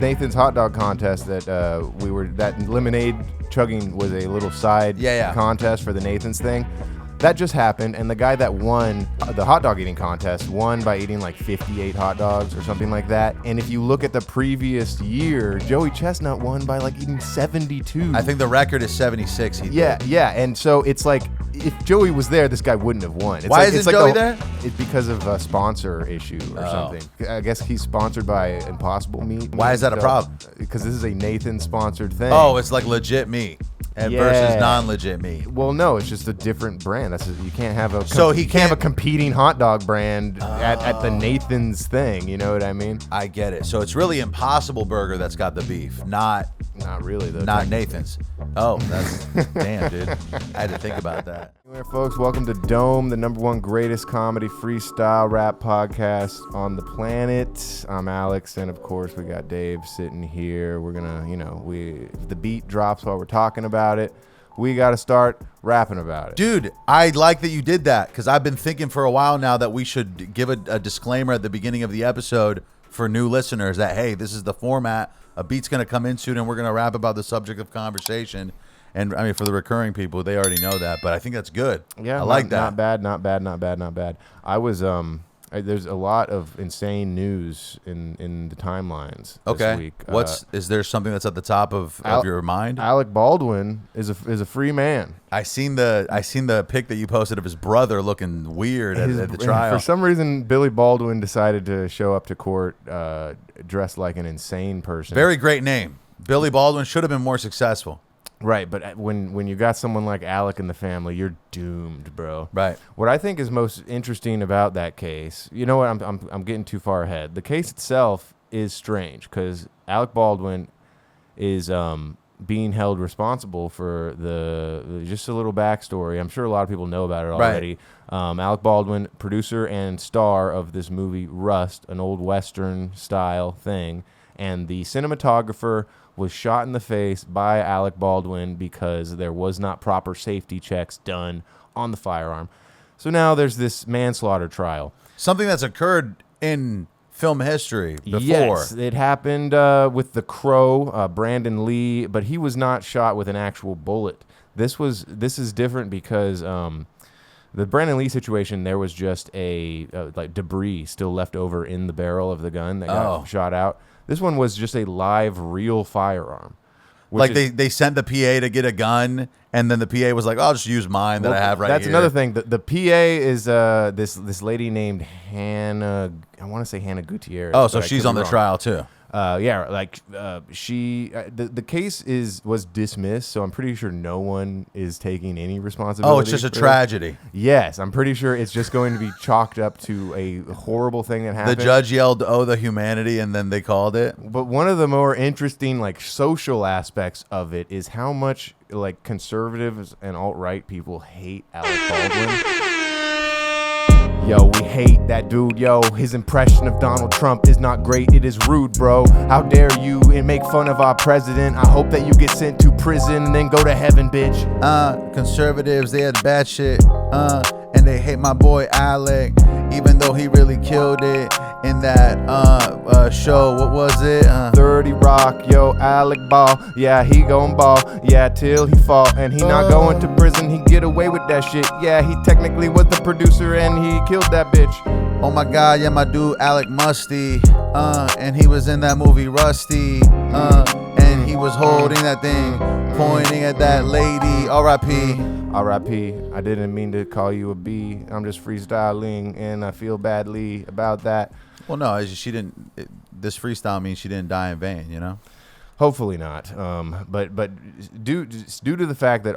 Nathan's hot dog contest that that lemonade chugging was a little side contest for the Nathan's thing. That just happened, and the guy that won the hot dog eating contest won by eating like 58 hot dogs or something like that. And if you look at the previous year, Joey Chestnut won by like eating 72. I think the record is 76. Yeah. And so it's like, if Joey was there, this guy wouldn't have won. Why isn't Joey there? It's because of a sponsor issue or something. I guess he's sponsored by Impossible Meat. Why is that a problem? Because this is a Nathan-sponsored thing. Oh, it's like legit meat versus non-legit meat. Well, no, it's just a different brand. You can't have a competing hot dog brand at the Nathan's thing. You know what I mean? I get it. So it's really Impossible Burger that's got the beef, not really though. Not Nathan's. Oh, that's damn, dude. I had to think about that. Anyway, folks, welcome to Dome, the #1 greatest comedy freestyle rap podcast on the planet. I'm Alex, and of course we got Dave sitting here. We're gonna, if the beat drops while we're talking about it, we got to start rapping about it. Dude, I like that you did that, because I've been thinking for a while now that we should give a disclaimer at the beginning of the episode for new listeners that, hey, this is the format. A beat's going to come in soon, and we're going to rap about the subject of conversation. And, I mean, for the recurring people, they already know that, but I think that's good. Yeah, I like that. Not bad. I was, there's a lot of insane news in the timelines this week. Is there something that's at the top of your mind? Alec Baldwin is a free man. I seen the pic that you posted of his brother looking weird at the trial. For some reason, Billy Baldwin decided to show up to court dressed like an insane person. Very great name. Billy Baldwin should have been more successful. Right, but when you got someone like Alec in the family, you're doomed, bro. Right. What I think is most interesting about that case, you know what? I'm getting too far ahead. The case itself is strange because Alec Baldwin is being held responsible for just a little backstory. I'm sure a lot of people know about it already. Right. Alec Baldwin, producer and star of this movie Rust, an old Western style thing, and the cinematographer was shot in the face by Alec Baldwin because there was not proper safety checks done on the firearm. So now there's this manslaughter trial. Something that's occurred in film history before. Yes, it happened with The Crow, Brandon Lee, but he was not shot with an actual bullet. This is different because the Brandon Lee situation, there was just like debris still left over in the barrel of the gun that got shot out. This one was just a live, real firearm. Like they sent the PA to get a gun, and then the PA was like, I'll just use mine that I have right here. That's another thing. The PA is this lady named Hannah, I want to say Hannah Gutierrez. Oh, so she's on the trial too. The case was dismissed, so I'm pretty sure no one is taking any responsibility. Oh, it's just a tragedy. Yes, I'm pretty sure it's just going to be chalked up to a horrible thing that happened. The judge yelled, "Oh, the humanity," and then they called it. But one of the more interesting, like, social aspects of it is how much, like, conservatives and alt-right people hate Alec Baldwin. Yo, we hate that dude, yo. His impression of Donald Trump is not great, it is rude, bro. How dare you make fun of our president? I hope that you get sent to prison and then go to heaven, bitch. Conservatives, they had bad shit, and they hate my boy Alec, even though he really killed it in that show. What was it? 30 Rock, yo, Alec Ball. Yeah, he gon' ball. Yeah, till he fall. And he not going to prison, he get away with that shit. Yeah, he technically was the producer and he killed that bitch. Oh my god, yeah, my dude Alec Musty. And he was in that movie Rusty. And he was holding that thing, pointing at that lady. R.I.P. R.I.P. I didn't mean to call you a B. I'm just freestyling, and I feel badly about that. Well, no, she didn't. This freestyle means she didn't die in vain, you know. Hopefully not. But due to the fact that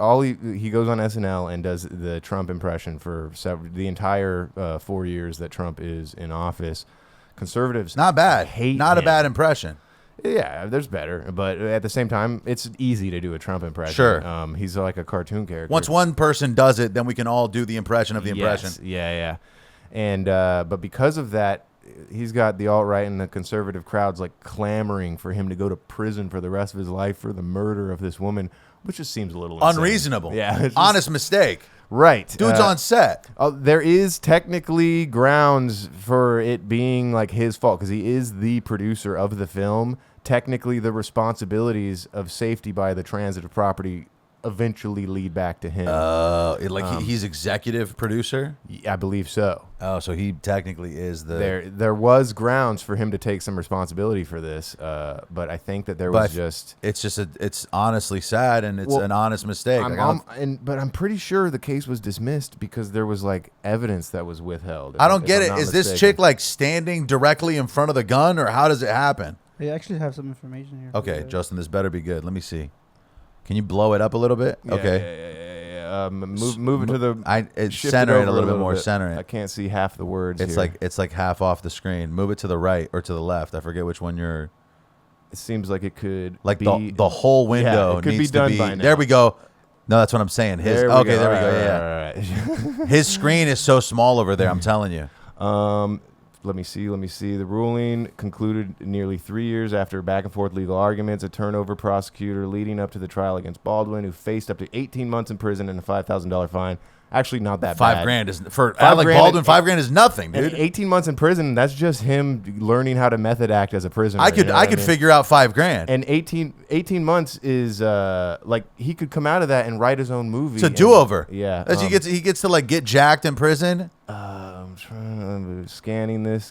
he goes on SNL and does the Trump impression for the entire 4 years that Trump is in office, conservatives not bad, not a bad impression. Yeah, there's better, but at the same time, it's easy to do a Trump impression. Sure. He's like a cartoon character. Once one person does it, then we can all do the impression of the impression. Yeah. And but because of that, he's got the alt-right and the conservative crowds like clamoring for him to go to prison for the rest of his life for the murder of this woman, which just seems a little insane. Unreasonable. Yeah. Honest mistake. Right. Dude's on set. There is technically grounds for it being like his fault because he is the producer of the film. technically the responsibilities of safety by the transitive property eventually lead back to him. He's executive producer? I believe so. Oh, so he technically is the... There was grounds for him to take some responsibility for this, but I think that it's honestly sad, and it's an honest mistake. But I'm pretty sure the case was dismissed because there was like evidence that was withheld. I don't get it. Is this chick like standing directly in front of the gun, or how does it happen? They actually have some information here. Okay, Justin, this better be good. Let me see. Can you blow it up a little bit? Yeah, okay. Yeah. Move it to the. Center it a little bit more. Center it. I can't see half the words. It's like half off the screen. Move it to the right or to the left. I forget which one you're. It seems like it could be the whole window. It could needs be done to be. by now. There we go. No, that's what I'm saying. There we go. Yeah. Right. His screen is so small over there. I'm telling you. Let me see. The ruling concluded nearly 3 years after back and forth legal arguments, a turnover prosecutor leading up to the trial against Baldwin, who faced up to 18 months in prison and a $5,000 fine. Actually, not that bad. $5,000 is for Alec Baldwin. $5,000 is nothing, dude. 18 months in prison. That's just him learning how to method act as a prisoner. I could figure out $5,000. And 18 months is like he could come out of that and write his own movie. It's a do-over. Yeah. He gets to like get jacked in prison. I'm scanning this.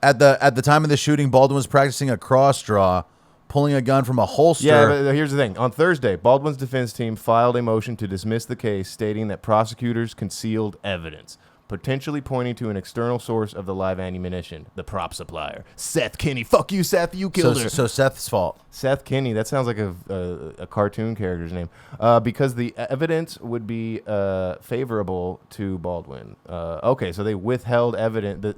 At the time of the shooting, Baldwin was practicing a cross draw, pulling a gun from a holster. Yeah, but here's the thing. On Thursday, Baldwin's defense team filed a motion to dismiss the case, stating that prosecutors concealed evidence, potentially pointing to an external source of the live ammunition, the prop supplier. Seth Kinney. Fuck you, Seth. You killed her. So Seth's fault. Seth Kinney. That sounds like a cartoon character's name. Because the evidence would be favorable to Baldwin. Okay, so they withheld evidence.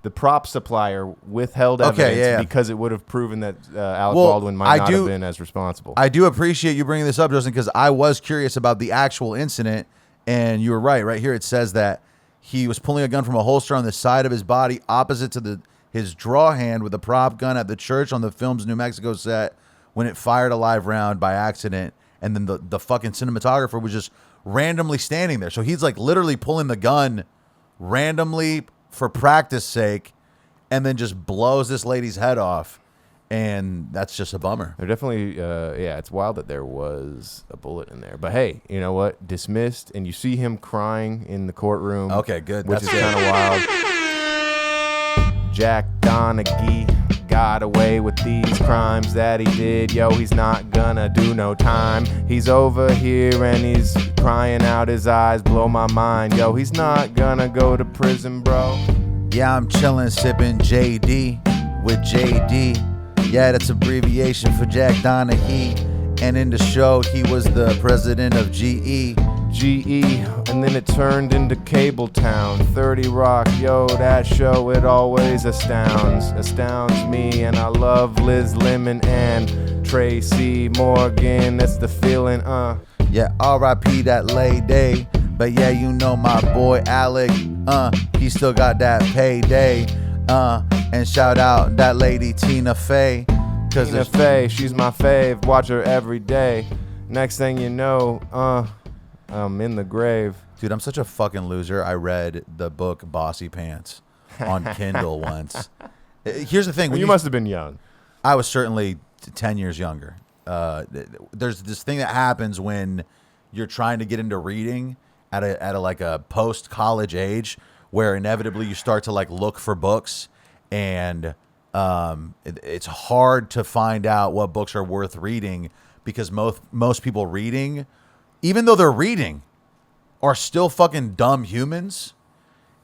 The prop supplier withheld evidence because it would have proven that Alec Baldwin might not have been as responsible. I do appreciate you bringing this up, Justin, because I was curious about the actual incident, and you were right. Right here it says that he was pulling a gun from a holster on the side of his body opposite to his draw hand with a prop gun at the church on the film's New Mexico set when it fired a live round by accident, and then the fucking cinematographer was just randomly standing there. So he's like literally pulling the gun randomly for practice sake, and then just blows this lady's head off, and that's just a bummer. They're definitely, it's wild that there was a bullet in there. But hey, you know what? Dismissed, and you see him crying in the courtroom. Okay, good. Which is kind of wild. Jack Donaghy got away with these crimes that he did. Yo, he's not gonna do no time. He's over here and he's crying out his eyes, blow my mind. Yo, he's not gonna go to prison, bro. Yeah, I'm chilling, sipping JD with JD. Yeah, that's abbreviation for Jack Donaghy. And in the show, he was the president of GE. And then it turned into Cable Town. 30 Rock, yo, that show, it always astounds me. And I love Liz Lemon and Tracy Morgan. That's the feeling, Yeah, R.I.P. that lady. But yeah, you know my boy Alec, he still got that payday. And shout out that lady Tina Fey. Tina Fey, she's my fave. Watch her every day. Next thing you know, I'm in the grave. Dude, I'm such a fucking loser. I read the book Bossy Pants on Kindle once. Here's the thing. You must have been young. I was certainly 10 years younger. There's this thing that happens when you're trying to get into reading at a post-college age, where inevitably you start to like look for books, and it's hard to find out what books are worth reading, because most people reading, even though they're reading, are still fucking dumb humans,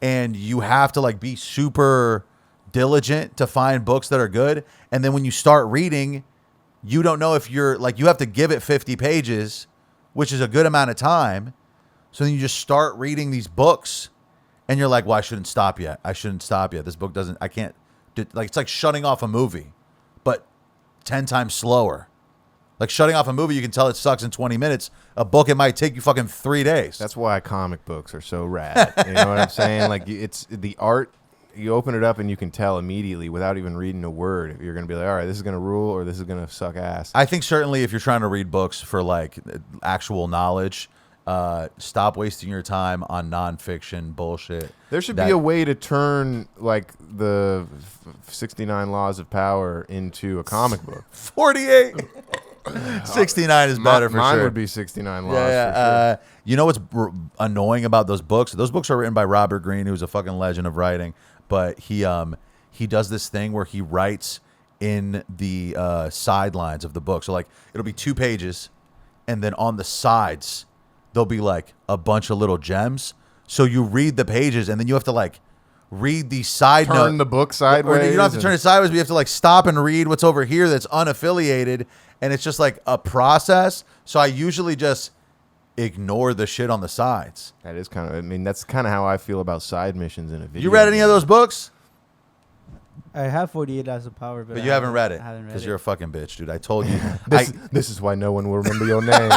and you have to like be super diligent to find books that are good. And then when you start reading, you don't know if you're like, you have to give it 50 pages, which is a good amount of time. So then you just start reading these books, and you're like, well, I shouldn't stop yet. This book doesn't, I can't, like, it's like shutting off a movie, but 10 times slower. Like shutting off a movie, you can tell it sucks in 20 minutes. A book, it might take you fucking 3 days. That's why comic books are so rad. You know what I'm saying? Like, it's the art. You open it up and you can tell immediately without even reading a word. You're going to be like, all right, this is going to rule, or this is going to suck ass. I think certainly if you're trying to read books for like actual knowledge, Stop wasting your time on nonfiction bullshit. There should be a way to turn like the 69 Laws of Power into a comic book. 48. 69 is better for Mine sure. would be 69 Laws. Yeah, for sure. You know what's annoying about those books? Those books are written by Robert Greene, who's a fucking legend of writing. But he does this thing where he writes in the sidelines of the book. So like it'll be 2 pages, and then on the sides there'll be like a bunch of little gems. So you read the pages, and then you have to like read the side note. Turn the book sideways. Or you don't have to turn it sideways, but you have to like stop and read what's over here that's unaffiliated. And it's just like a process. So I usually just ignore the shit on the sides. That is kind of, I mean, that's kind of how I feel about side missions in a video. You read any of those books? I have 48 Laws of Power, But you haven't read it I haven't read because it. you're a fucking bitch, dude. I told you. This is why no one will remember your name.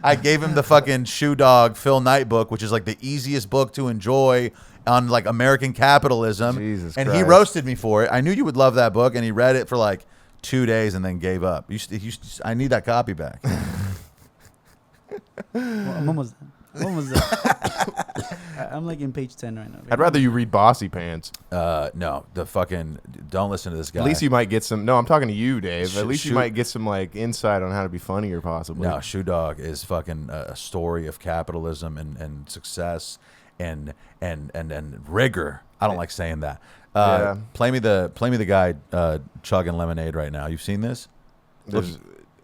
I gave him the fucking Shoe Dog Phil Knight book, which is like the easiest book to enjoy on like American capitalism. Jesus and Christ. he roasted me for it. I knew you would love that book, and he read it for like 2 days and then gave up. I need that copy back. Well, I'm almost done. I'm almost done. I'm like in page 10 right now. I'd rather you read Bossy Pants. No, the fucking don't listen to this guy. At least you might get some. No, I'm talking to you, Dave. At least you Shoot. might get some like insight on how to be funnier, possibly. No, Shoe Dog is fucking a story of capitalism and success and rigor. I don't like saying that. Yeah. Play me the guy chugging lemonade right now. You've seen this? There's-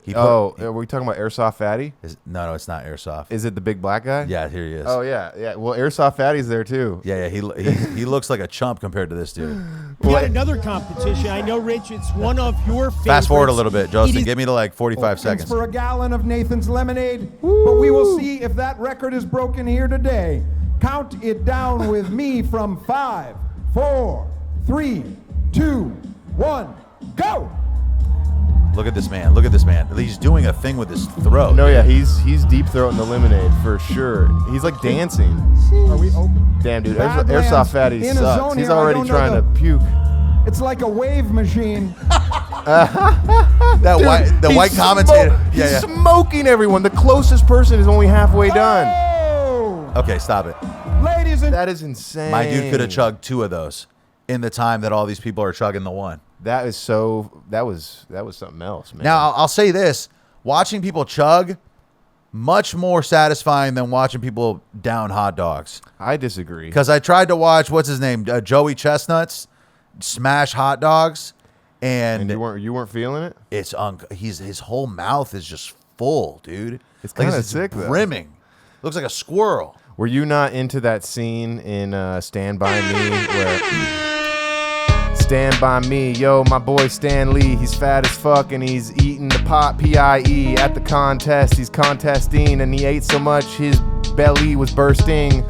He are we talking about Airsoft Fatty? No, it's not Airsoft. Is it the big black guy? Yeah, here he is. Oh yeah. Well, Airsoft Fatty's there too. Yeah. He looks like a chump compared to this dude. We got another competition. I know, Rich, it's one of your favorites. Fast forward a little bit, Justin. It is- Give me to like 45 seconds. For a gallon of Nathan's lemonade, but we will see if that record is broken here today. Count it down with me from 5, 4, 3, 2, 1, go! Look at this man. Look at this man. He's doing a thing with his throat. No, yeah, he's deep throating the lemonade for sure. He's like dancing. Are we open? Damn, dude, Badlands Airsoft Fatty in a sucks. zone He's here, I already don't know trying to the- puke. It's like a wave machine. That Dude, white he's commentator. He's smoking everyone. The closest person is only halfway done. Oh! Okay, stop it. Ladies and That is insane. My dude could have chugged 2 of those in the time that all these people are chugging the one. That was something else, man. Now, I'll say this. Watching people chug, much more satisfying than watching people down hot dogs. I disagree. Because I tried to watch, what's his name, Joey Chestnuts, smash hot dogs, And and you weren't feeling it? it's his whole mouth is just full, dude. It's kinda it's sick, though. brimming. Looks like a squirrel. Were you not into that scene in Stand By Me where Stand By Me, yo, my boy Stan Lee, he's fat as fuck and he's eating the pot P-I-E at the contest. He's contesting and he ate so much his belly was bursting.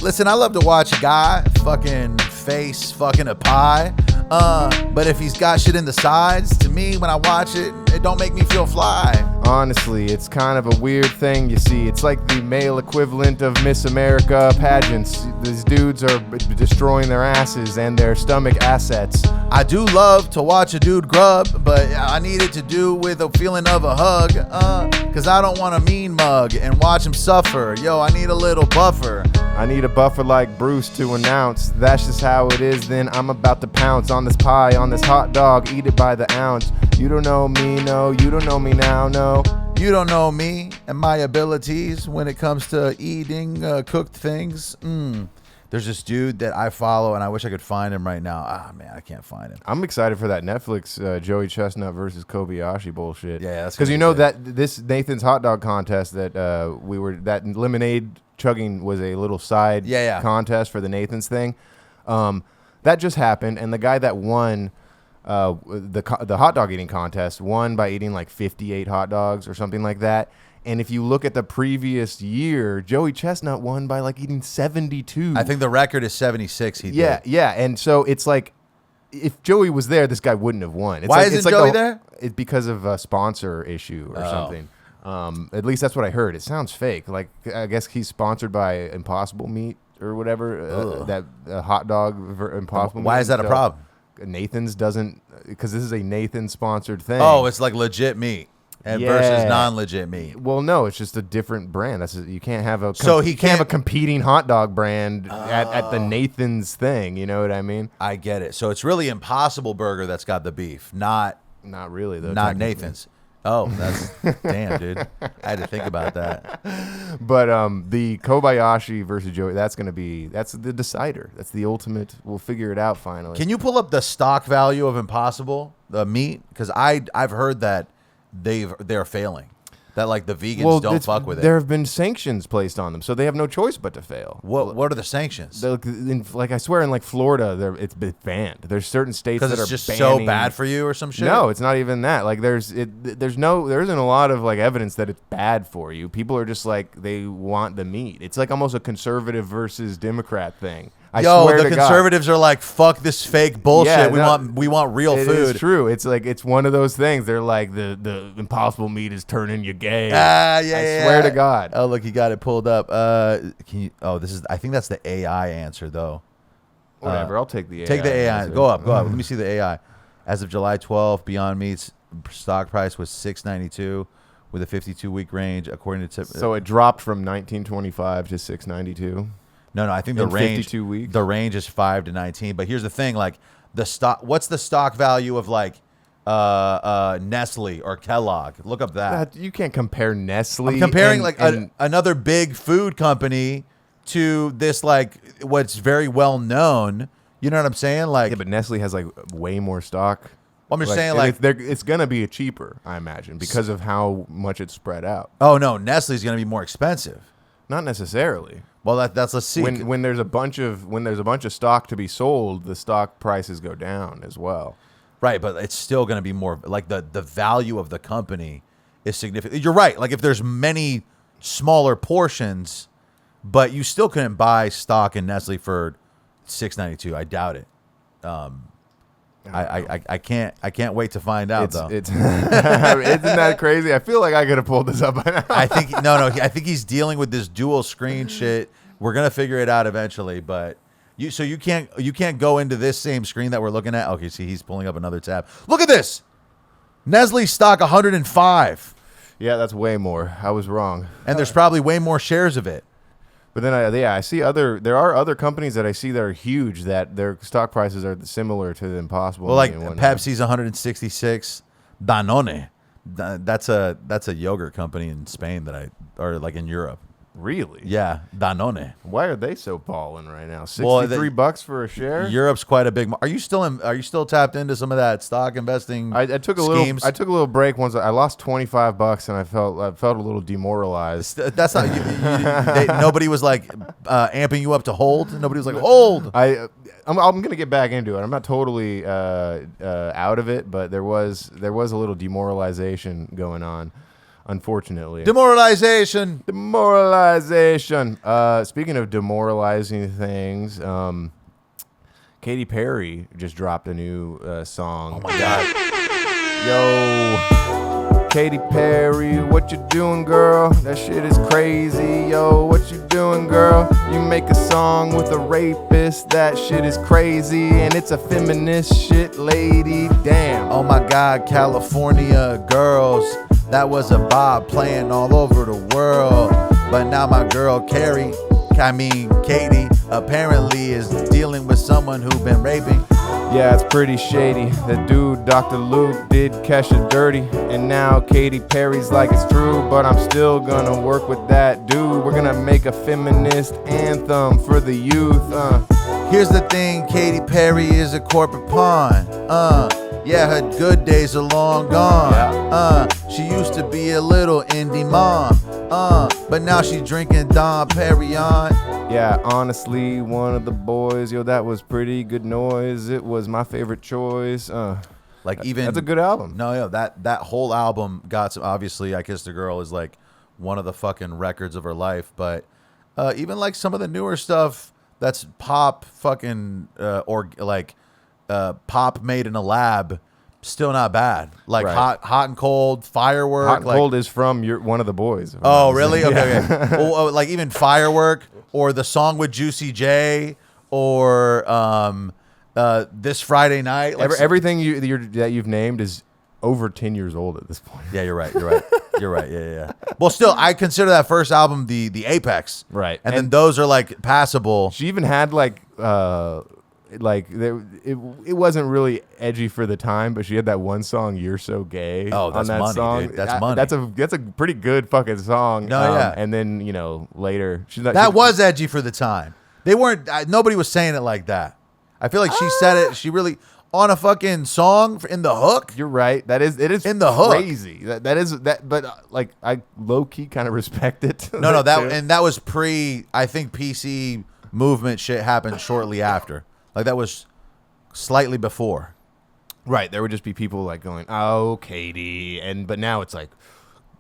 Listen, I love to watch a guy fucking face fucking a pie. But if he's got shit in the sides, to me, when I watch it, it don't make me feel fly. Honestly, it's kind of a weird thing, you see. It's like the male equivalent of Miss America pageants. These dudes are destroying their asses and their stomach assets. I do love to watch a dude grub, but I need it to do with a feeling of a hug. Cause I don't want a mean mug and watch him suffer. Yo, I need a little buffer. I need a buffer like Bruce to announce. That's just how it is, then I'm about to pounce on this pie, on this hot dog, eat it by the ounce. You don't know me, no, you don't know me now, no. You don't know me and my abilities when it comes to eating cooked things. There's this dude that I follow, and I wish I could find him right now. Ah, man, I can't find him. I'm excited for that Netflix Joey Chestnut versus Kobayashi bullshit. Yeah, that's because gonna you be know good. that this Nathan's hot dog contest that that lemonade chugging was a little side contest for the Nathan's thing. That just happened, and the guy that won the hot dog eating contest won by eating like 58 hot dogs or something like that. And if you look at the previous year, Joey Chestnut won by like eating 72. I think the record is 76. Yeah. And so it's like, if Joey was there, this guy wouldn't have won. It's Why like, isn't it's like Joey there? It's because of a sponsor issue or something. At least that's what I heard. It sounds fake. Like, I guess he's sponsored by Impossible Meat or whatever. That hot dog Impossible Meat. Why is that a problem? Nathan's doesn't, because this is a Nathan sponsored thing. Oh, it's like legit meat. versus non-legit meat. Well, no, it's just a different brand. You can't have a he can't have a competing hot dog brand at the Nathan's thing. You know what I mean? I get it. So it's really Impossible Burger that's got the beef, not really though. not Nathan's. Oh, that's damn, dude. I had to think about that. But the Kobayashi versus Joey, that's the decider. That's the ultimate. We'll figure it out finally. Can you pull up the stock value of Impossible meat? Because I've heard that they're failing. That like the vegans don't fuck with it. There have been sanctions placed on them, so they have no choice but to fail. What are the sanctions? Like I swear, in like Florida, it's banned. There's certain states that are because it's just banning, so bad for you or some shit. No, it's not even that. Like there isn't a lot of like evidence that it's bad for you. People are just like they want the meat. It's like almost a conservative versus Democrat thing. The conservatives are like, fuck this fake bullshit. Yeah, we want real food. It's true. It's like it's one of those things. They're like the Impossible meat is turning you gay. I swear to God. Oh, look, he got it pulled up. Can you? Oh, I think that's the AI answer though. Whatever. I'll take the AI. Take the AI. Go up. Let me see the AI. As of July 12th, Beyond Meat's stock price was $6.92 with a 52-week range, according to. So it dropped from 1925 to $6.92. No, I think the range 52 weeks. The range is 5 to 19. But here's the thing, like the stock. What's the stock value of like Nestle or Kellogg? Look up that. You can't compare Nestle. I'm comparing another big food company to this like what's very well known. You know what I'm saying? Like, yeah, but Nestle has like way more stock. I'm just saying, like, it's gonna be cheaper, I imagine, because of how much it's spread out. Oh no, Nestle's gonna be more expensive. Not necessarily. Well, let's see. When there's a bunch of stock to be sold, the stock prices go down as well. Right, but it's still going to be more like the value of the company is significant. You're right. Like if there's many smaller portions, but you still couldn't buy stock in Nestle for $6.92. I doubt it. I can't wait to find out though. Isn't that crazy? I feel like I could have pulled this up by now. I think I think he's dealing with this dual screen shit. We're gonna figure it out eventually, but you can't go into this same screen that we're looking at. Okay, see, he's pulling up another tab. Look at this. Nestle stock 105. Yeah, that's way more. I was wrong. And there's probably way more shares of it. But then, I see there are other companies that I see that are huge that their stock prices are similar to the Impossible. Well, like Pepsi's 166, Danone, that's a yogurt company in Spain or like in Europe. Really? Yeah, Danone. Why are they so balling right now? $63 for a share. Europe's quite a big. Are you still tapped into some of that stock investing? I took a little break once. I lost $25 and I felt a little demoralized. That's not. Nobody was like amping you up to hold. Nobody was like hold. I'm gonna get back into it. I'm not totally out of it, but there was a little demoralization going on. Unfortunately. Demoralization. Speaking of demoralizing things, Katy Perry just dropped a new song. Oh my God. Yo, Katy Perry, what you doing, girl? That shit is crazy. Yo, what you doing, girl? You make a song with a rapist. That shit is crazy. And it's a feminist shit, lady. Damn. Oh my God, California girls. That was a bop playing all over the world. But now my girl Katy, apparently is dealing with someone who been raping. Yeah, it's pretty shady. The dude, Dr. Luke, did Kesha dirty. And now Katy Perry's like it's true, but I'm still gonna work with that dude. We're gonna make a feminist anthem for the youth. Here's the thing, Katy Perry is a corporate pawn. Yeah, her good days are long gone. She used to be a little indie mom. But now she drinking Dom Perignon. Yeah, honestly, one of the boys, yo, that was pretty good noise. It was my favorite choice. That's a good album. No, that whole album got some. Obviously, I Kissed a Girl is like one of the fucking records of her life. But even like some of the newer stuff that's pop fucking pop made in a lab, still not bad. Like right. hot and cold, Firework. Hot and Cold is from one of the boys. Oh, really? Okay. Well, like even Firework or the song with Juicy J or This Friday Night. Like everything that you've named is over 10 years old at this point. Yeah, you're right. You're right. You're right. Yeah. Well, still, I consider that first album the apex. Right. And then those are like passable. She even had it wasn't really edgy for the time, but she had that one song "You're So Gay." Oh, that's on that money, song. dude. That's money. That's a pretty good fucking song. No, yeah. And then later That was edgy for the time. They weren't. Nobody was saying it like that. I feel like she said it. She really on a fucking song in the hook. You're right. It is in the hook. Crazy. That is that. But I low key kind of respect it. No, that was pre. I think PC movement shit happened shortly after. Like that was slightly before. Right. There would just be people like going, "Oh, Katie," but now it's like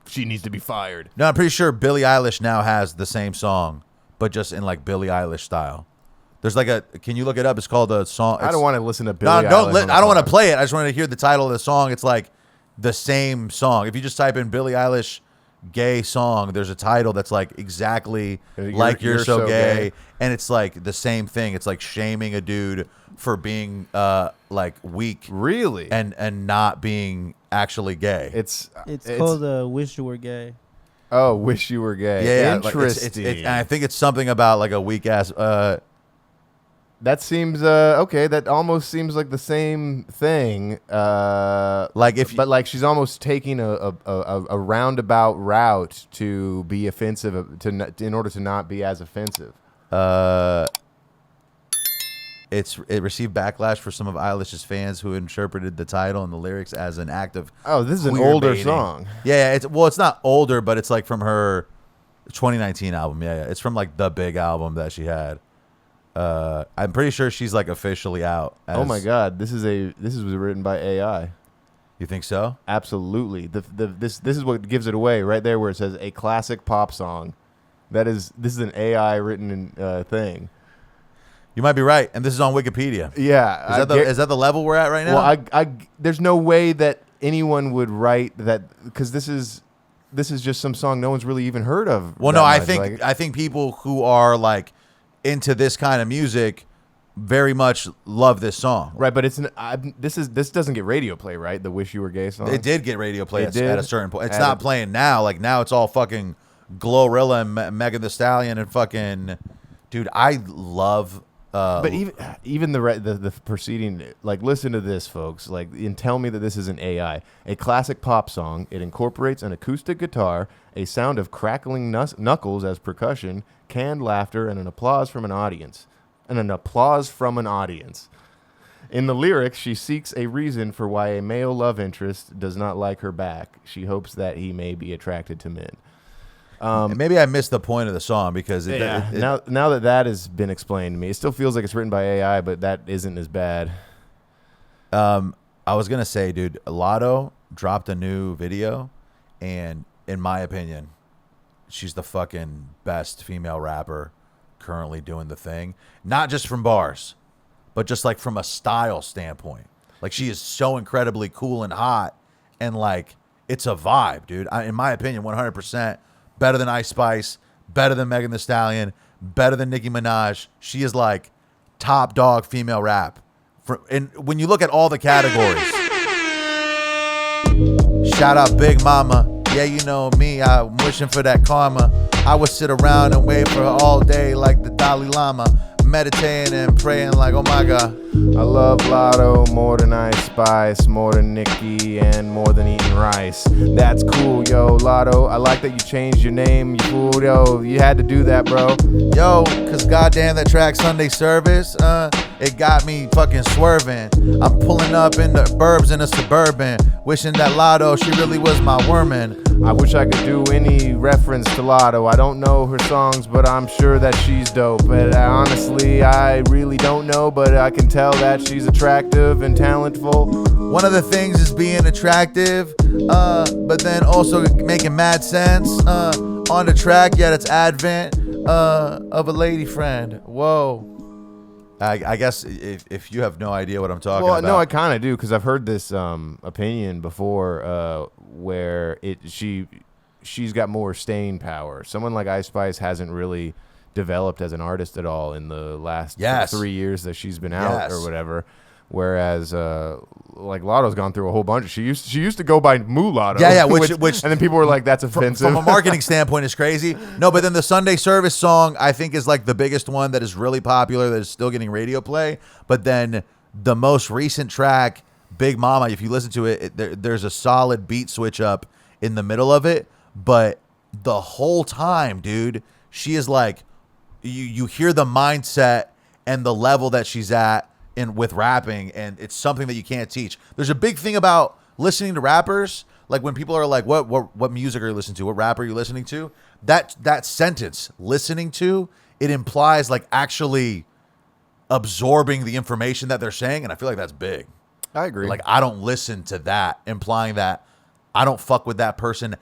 she needs to be fired. No, I'm pretty sure Billie Eilish now has the same song, but just in like Billie Eilish style. There's can you look it up? It's called a song. I don't want to listen to Billie Eilish. I don't want to play it. I just want to hear the title of the song. It's like the same song. If you just type in Billie Eilish gay song, there's a title that's like exactly like You're So Gay. And it's like the same thing. It's like shaming a dude for being like weak. Really? And not being actually gay. It's called Wish You Were Gay. Oh, Wish You Were Gay. Yeah. Interesting. And I think it's something about like a weak ass that seems okay. That almost seems like the same thing. But she's almost taking a roundabout route to be offensive in order to not be as offensive. It received backlash for some of Eilish's fans who interpreted the title and the lyrics as an act of this is an queer older baiting. song. Yeah, it's not older, but it's like from her 2019 album. Yeah, it's from like the big album that she had. I'm pretty sure she's like officially out. Oh my God, this was written by AI. You think so? Absolutely. This is what gives it away right there, where it says a classic pop song. This is an AI written thing. You might be right, and this is on Wikipedia. Yeah, is that the level we're at right now? Well, there's no way that anyone would write that, because this is just some song no one's really even heard of. Well, no, I think people who are like into this kind of music very much love this song. Right, but this doesn't get radio play, right? The Wish You Were Gay song. It did get radio play at a certain point. It's not playing now. Like now it's all fucking Glorilla and Megan Thee Stallion and fucking dude, I love but even the preceding, like, listen to this, folks, like, and tell me that this isn't AI. A classic pop song. It incorporates an acoustic guitar, a sound of crackling knuckles as percussion, canned laughter, and an applause from an audience. In the lyrics, she seeks a reason for why a male love interest does not like her back. She hopes that he may be attracted to men. Maybe I missed the point of the song because now that has been explained to me, it still feels like it's written by AI, but that isn't as bad. I was gonna say, dude, Latto dropped a new video, and in my opinion, she's the fucking best female rapper currently doing the thing. Not just from bars, but just like from a style standpoint. Like she is so incredibly cool and hot, and like it's a vibe, dude. In my opinion, 100%. Better than Ice Spice, better than Megan Thee Stallion, better than Nicki Minaj. She is like top dog female rap. And when you look at all the categories, shout out Big Mama. Yeah, you know me, I'm wishing for that karma. I would sit around and wait for her all day like the Dalai Lama, meditating and praying like, oh my God. I love Latto more than Ice Spice, more than Nicki, and more than eating rice. That's cool, yo, Latto. I like that you changed your name, you fool, yo. You had to do that, bro. Yo, cause goddamn that track Sunday Service, it got me fucking swerving. I'm pulling up in the burbs in a Suburban, wishing that Latto, she really was my woman. I wish I could do any reference to Latto. I don't know her songs, but I'm sure that she's dope. But honestly, I really don't know, but I can tell that she's attractive and talentful. One of the things is being attractive, but then also making mad sense. On the track, yet it's advent of a lady friend. Whoa. I guess if you have no idea what I'm talking about. Well, no, I kind of do, because I've heard this opinion before where she's got more staying power. Someone like Ice Spice hasn't really developed as an artist at all in the last 3 years that she's been out or whatever. Whereas like Latto's gone through a whole bunch. She used to go by Mulatto. Yeah, which and then people were like, that's offensive. From a marketing standpoint, it's crazy. No, but then the Sunday Service song, I think, is like the biggest one that is really popular, that is still getting radio play. But then the most recent track, Big Mama, if you listen to it, there's a solid beat switch up in the middle of it. But the whole time, dude, she is like, you hear the mindset and the level that she's at with rapping, and it's something that you can't teach. There's a big thing about listening to rappers, like when people are like, what music are you listening to? What rapper are you listening to? That sentence, listening to, it implies like actually absorbing the information that they're saying, and I feel like that's big. I agree. Like, I don't listen to that, implying that I don't fuck with that person,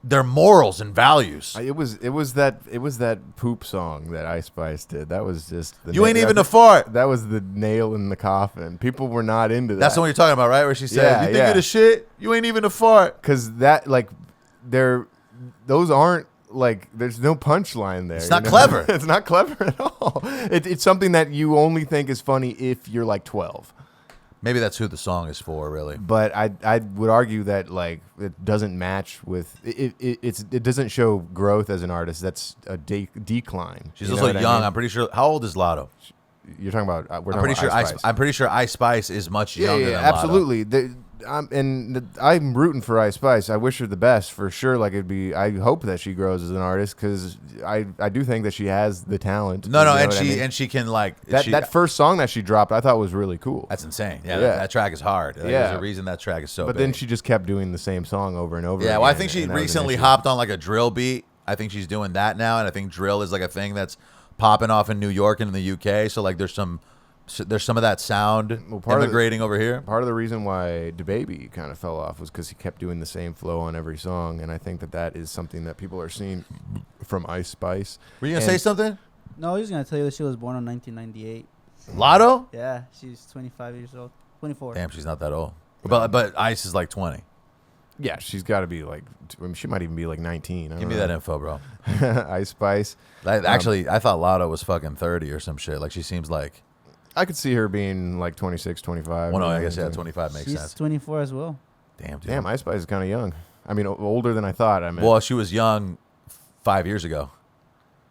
their morals and values. It was that poop song that Ice Spice did. That was just You ain't even a fart. That was the nail in the coffin. People were not into that. That's the one you're talking about, right? Where she said, Yeah, "You think yeah. you're the shit? You ain't even a fart." Because that, like, those aren't, like, there's no punchline there. It's not clever. It's not clever at all. It's something that you only think is funny if you're like 12. Maybe that's who the song is for, really. But I would argue that, like, it doesn't match with it doesn't show growth as an artist. That's a decline. She's You know also what I young. mean? I'm pretty sure. How old is Latto? You're talking about. I'm pretty sure. I'm pretty sure Ice Spice is much younger than Latto. absolutely. I'm rooting for Ice Spice. I wish her the best for sure. Like, I hope that she grows as an artist, because I do think that she has the talent. No, You know and what I mean? she can, like that first song that she dropped, I thought was really cool. That's insane. Yeah, Yeah. That track is hard. Like, Yeah. There's a reason that track is so But big. then she just kept doing the same song over and over. Yeah, well, I again, think she and that was an recently issue. hopped on like a drill beat. I think she's doing that now, and I think drill is like a thing that's popping off in New York and in the UK. So like, there's some of that sound immigrating over here. Part of the reason why DaBaby kind of fell off was because he kept doing the same flow on every song, and I think that is something that people are seeing from Ice Spice. Were you gonna say something? No, I was gonna tell you that she was born in 1998. Latto? Yeah, she's 25 years old. 24. Damn, she's not that old. But Ice is like 20. Yeah, she's got to be like. I mean, she might even be like 19. Give me that info, bro. Ice Spice. Actually, I thought Latto was fucking 30 or some shit. Like, she seems like. I could see her being like 26, 25. Well, no, or I guess yeah, something. 25 makes She's sense. 24 as well. Damn, dude. Damn, Ice Spice is kind of young. I mean, older than I thought. I mean, Well, she was young 5 years ago.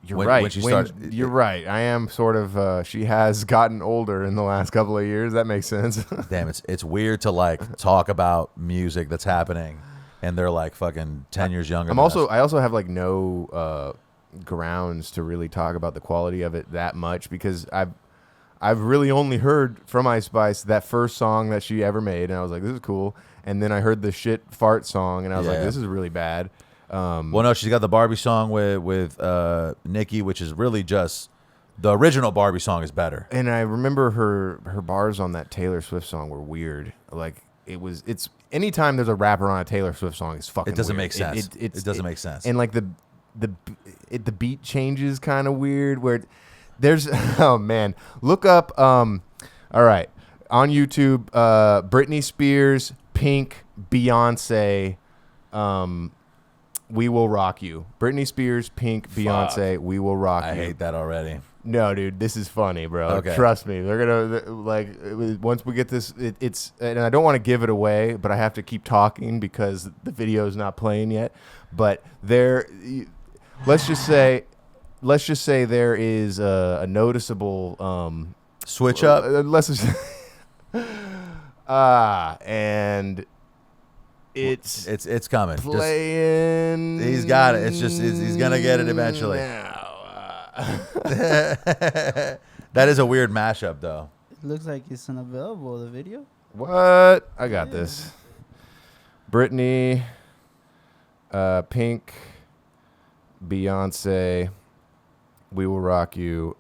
you're when- right. when she started- You're right. I am sort of. She has gotten older in the last couple of years. That makes sense. Damn, it's weird to like talk about music that's happening, and they're like fucking 10 years younger. I than us. also have like no grounds to really talk about the quality of it that much, because I've really only heard from Ice Spice that first song that she ever made, and I was like, this is cool. And then I heard the shit fart song, and I was like, Yeah. this is really bad. Well, no, she's got the Barbie song with Nicki, which is really just the original Barbie song is better. And I remember her bars on that Taylor Swift song were weird. Like, it's anytime there's a rapper on a Taylor Swift song, it's fucking It doesn't weird. make sense. It doesn't make sense. And like the beat changes kind of weird, where there's oh man, look up all right, on YouTube, Britney Spears, Pink, Beyonce, We Will Rock You. Britney Spears, Pink, Beyonce, We Will Rock You. I hate that already. No, dude, this is funny, bro. Okay. Trust me. They're gonna like once we get this. It's and I don't want to give it away, but I have to keep talking because the video is not playing yet. But let's just say there is a noticeable Switch up. Let's just and it's coming. playing. He's got it. It's just he's gonna get it eventually. now. That is a weird mashup, though. It looks like it's unavailable, the video. What? I got this. Britney, Pink, Beyonce, We Will Rock You.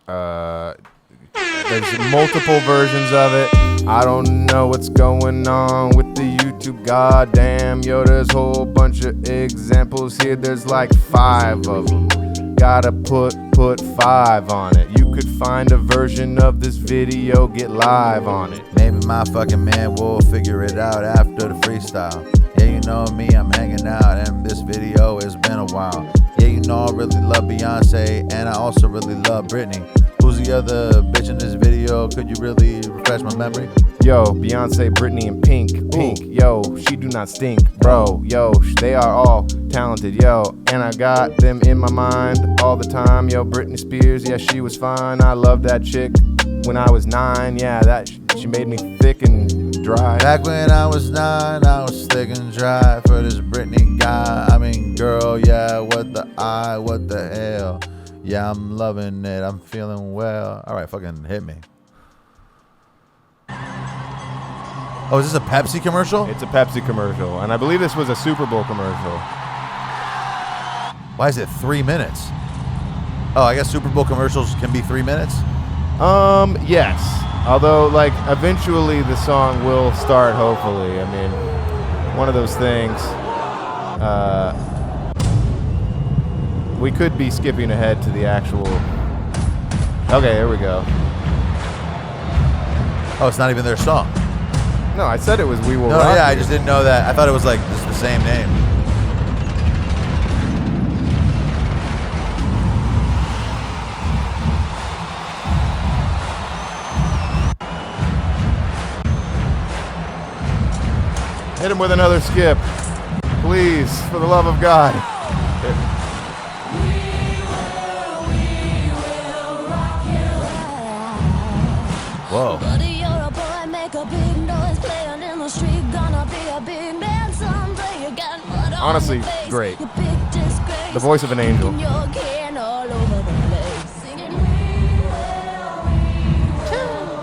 There's multiple versions of it. I don't know what's going on with the YouTube. Goddamn, yo, there's a whole bunch of examples here. There's like 5 of them. Gotta put 5 on it. You could find a version of this video, get live on it. Maybe my fucking man will figure it out after the freestyle. Yeah, you know me, I'm hanging out, and this video has been a while. Yeah, you know I really love Beyonce, and I also really love Britney. Who's the the other bitch in this video? Could you really refresh my memory? Yo, Beyonce, Britney, and Pink. Yo, she do not stink, bro. Yo, they are all talented, yo. And I got them in my mind all the time. Yo, Britney Spears, yeah, she was fine. I love that chick when I was 9. Yeah, that she made me thick and dry. Back when I was 9, I was thick and dry for this Britney guy. I mean, girl, yeah, what the hell? Yeah, I'm loving it. I'm feeling well. All right, fucking hit me. Oh, is this a Pepsi commercial? It's a Pepsi commercial, and I believe this was a Super Bowl commercial. Why is it 3 minutes? Oh, I guess Super Bowl commercials can be 3 minutes? Yes. Although, like, eventually the song will start, hopefully. I mean, one of those things. We could be skipping ahead to the actual... Okay, here we go. Oh, it's not even their song. No, I said it was We Will No, Rock yeah, I You. just didn't know that. I thought it was like just the same name. Hit him with another skip. Please, for the love of God. Whoa. Buddy, you're a boy, make a big noise, playing in the street, gonna be a big man someday. You got mud on Honestly, your face, great. you big disgrace. The voice of an angel. Kicking your can all over the place, singing, "We will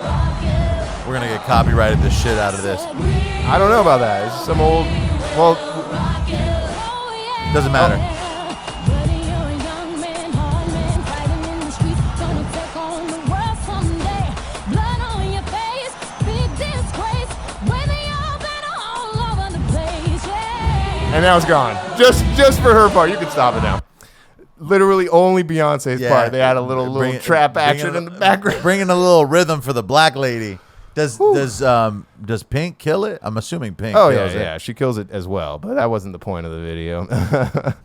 rock you." We're gonna get copyrighted the shit out of this. I don't know about that. It's some old... Well, Rock you. Oh, yeah. Doesn't matter. Buddy, you're a young man, hard man, fighting in the street, gonna take on the world someday. Blood on your face, big disgrace, waving your banner all over the place, yeah. and now it's gone. Just for her part. You can stop it now. Literally only Beyonce's part. They had a little trap action in the background. Bringing a little rhythm for the black lady. Does Pink kill it? I'm assuming Pink Oh, kills yeah, it. yeah. She kills it as well, but that wasn't the point of the video.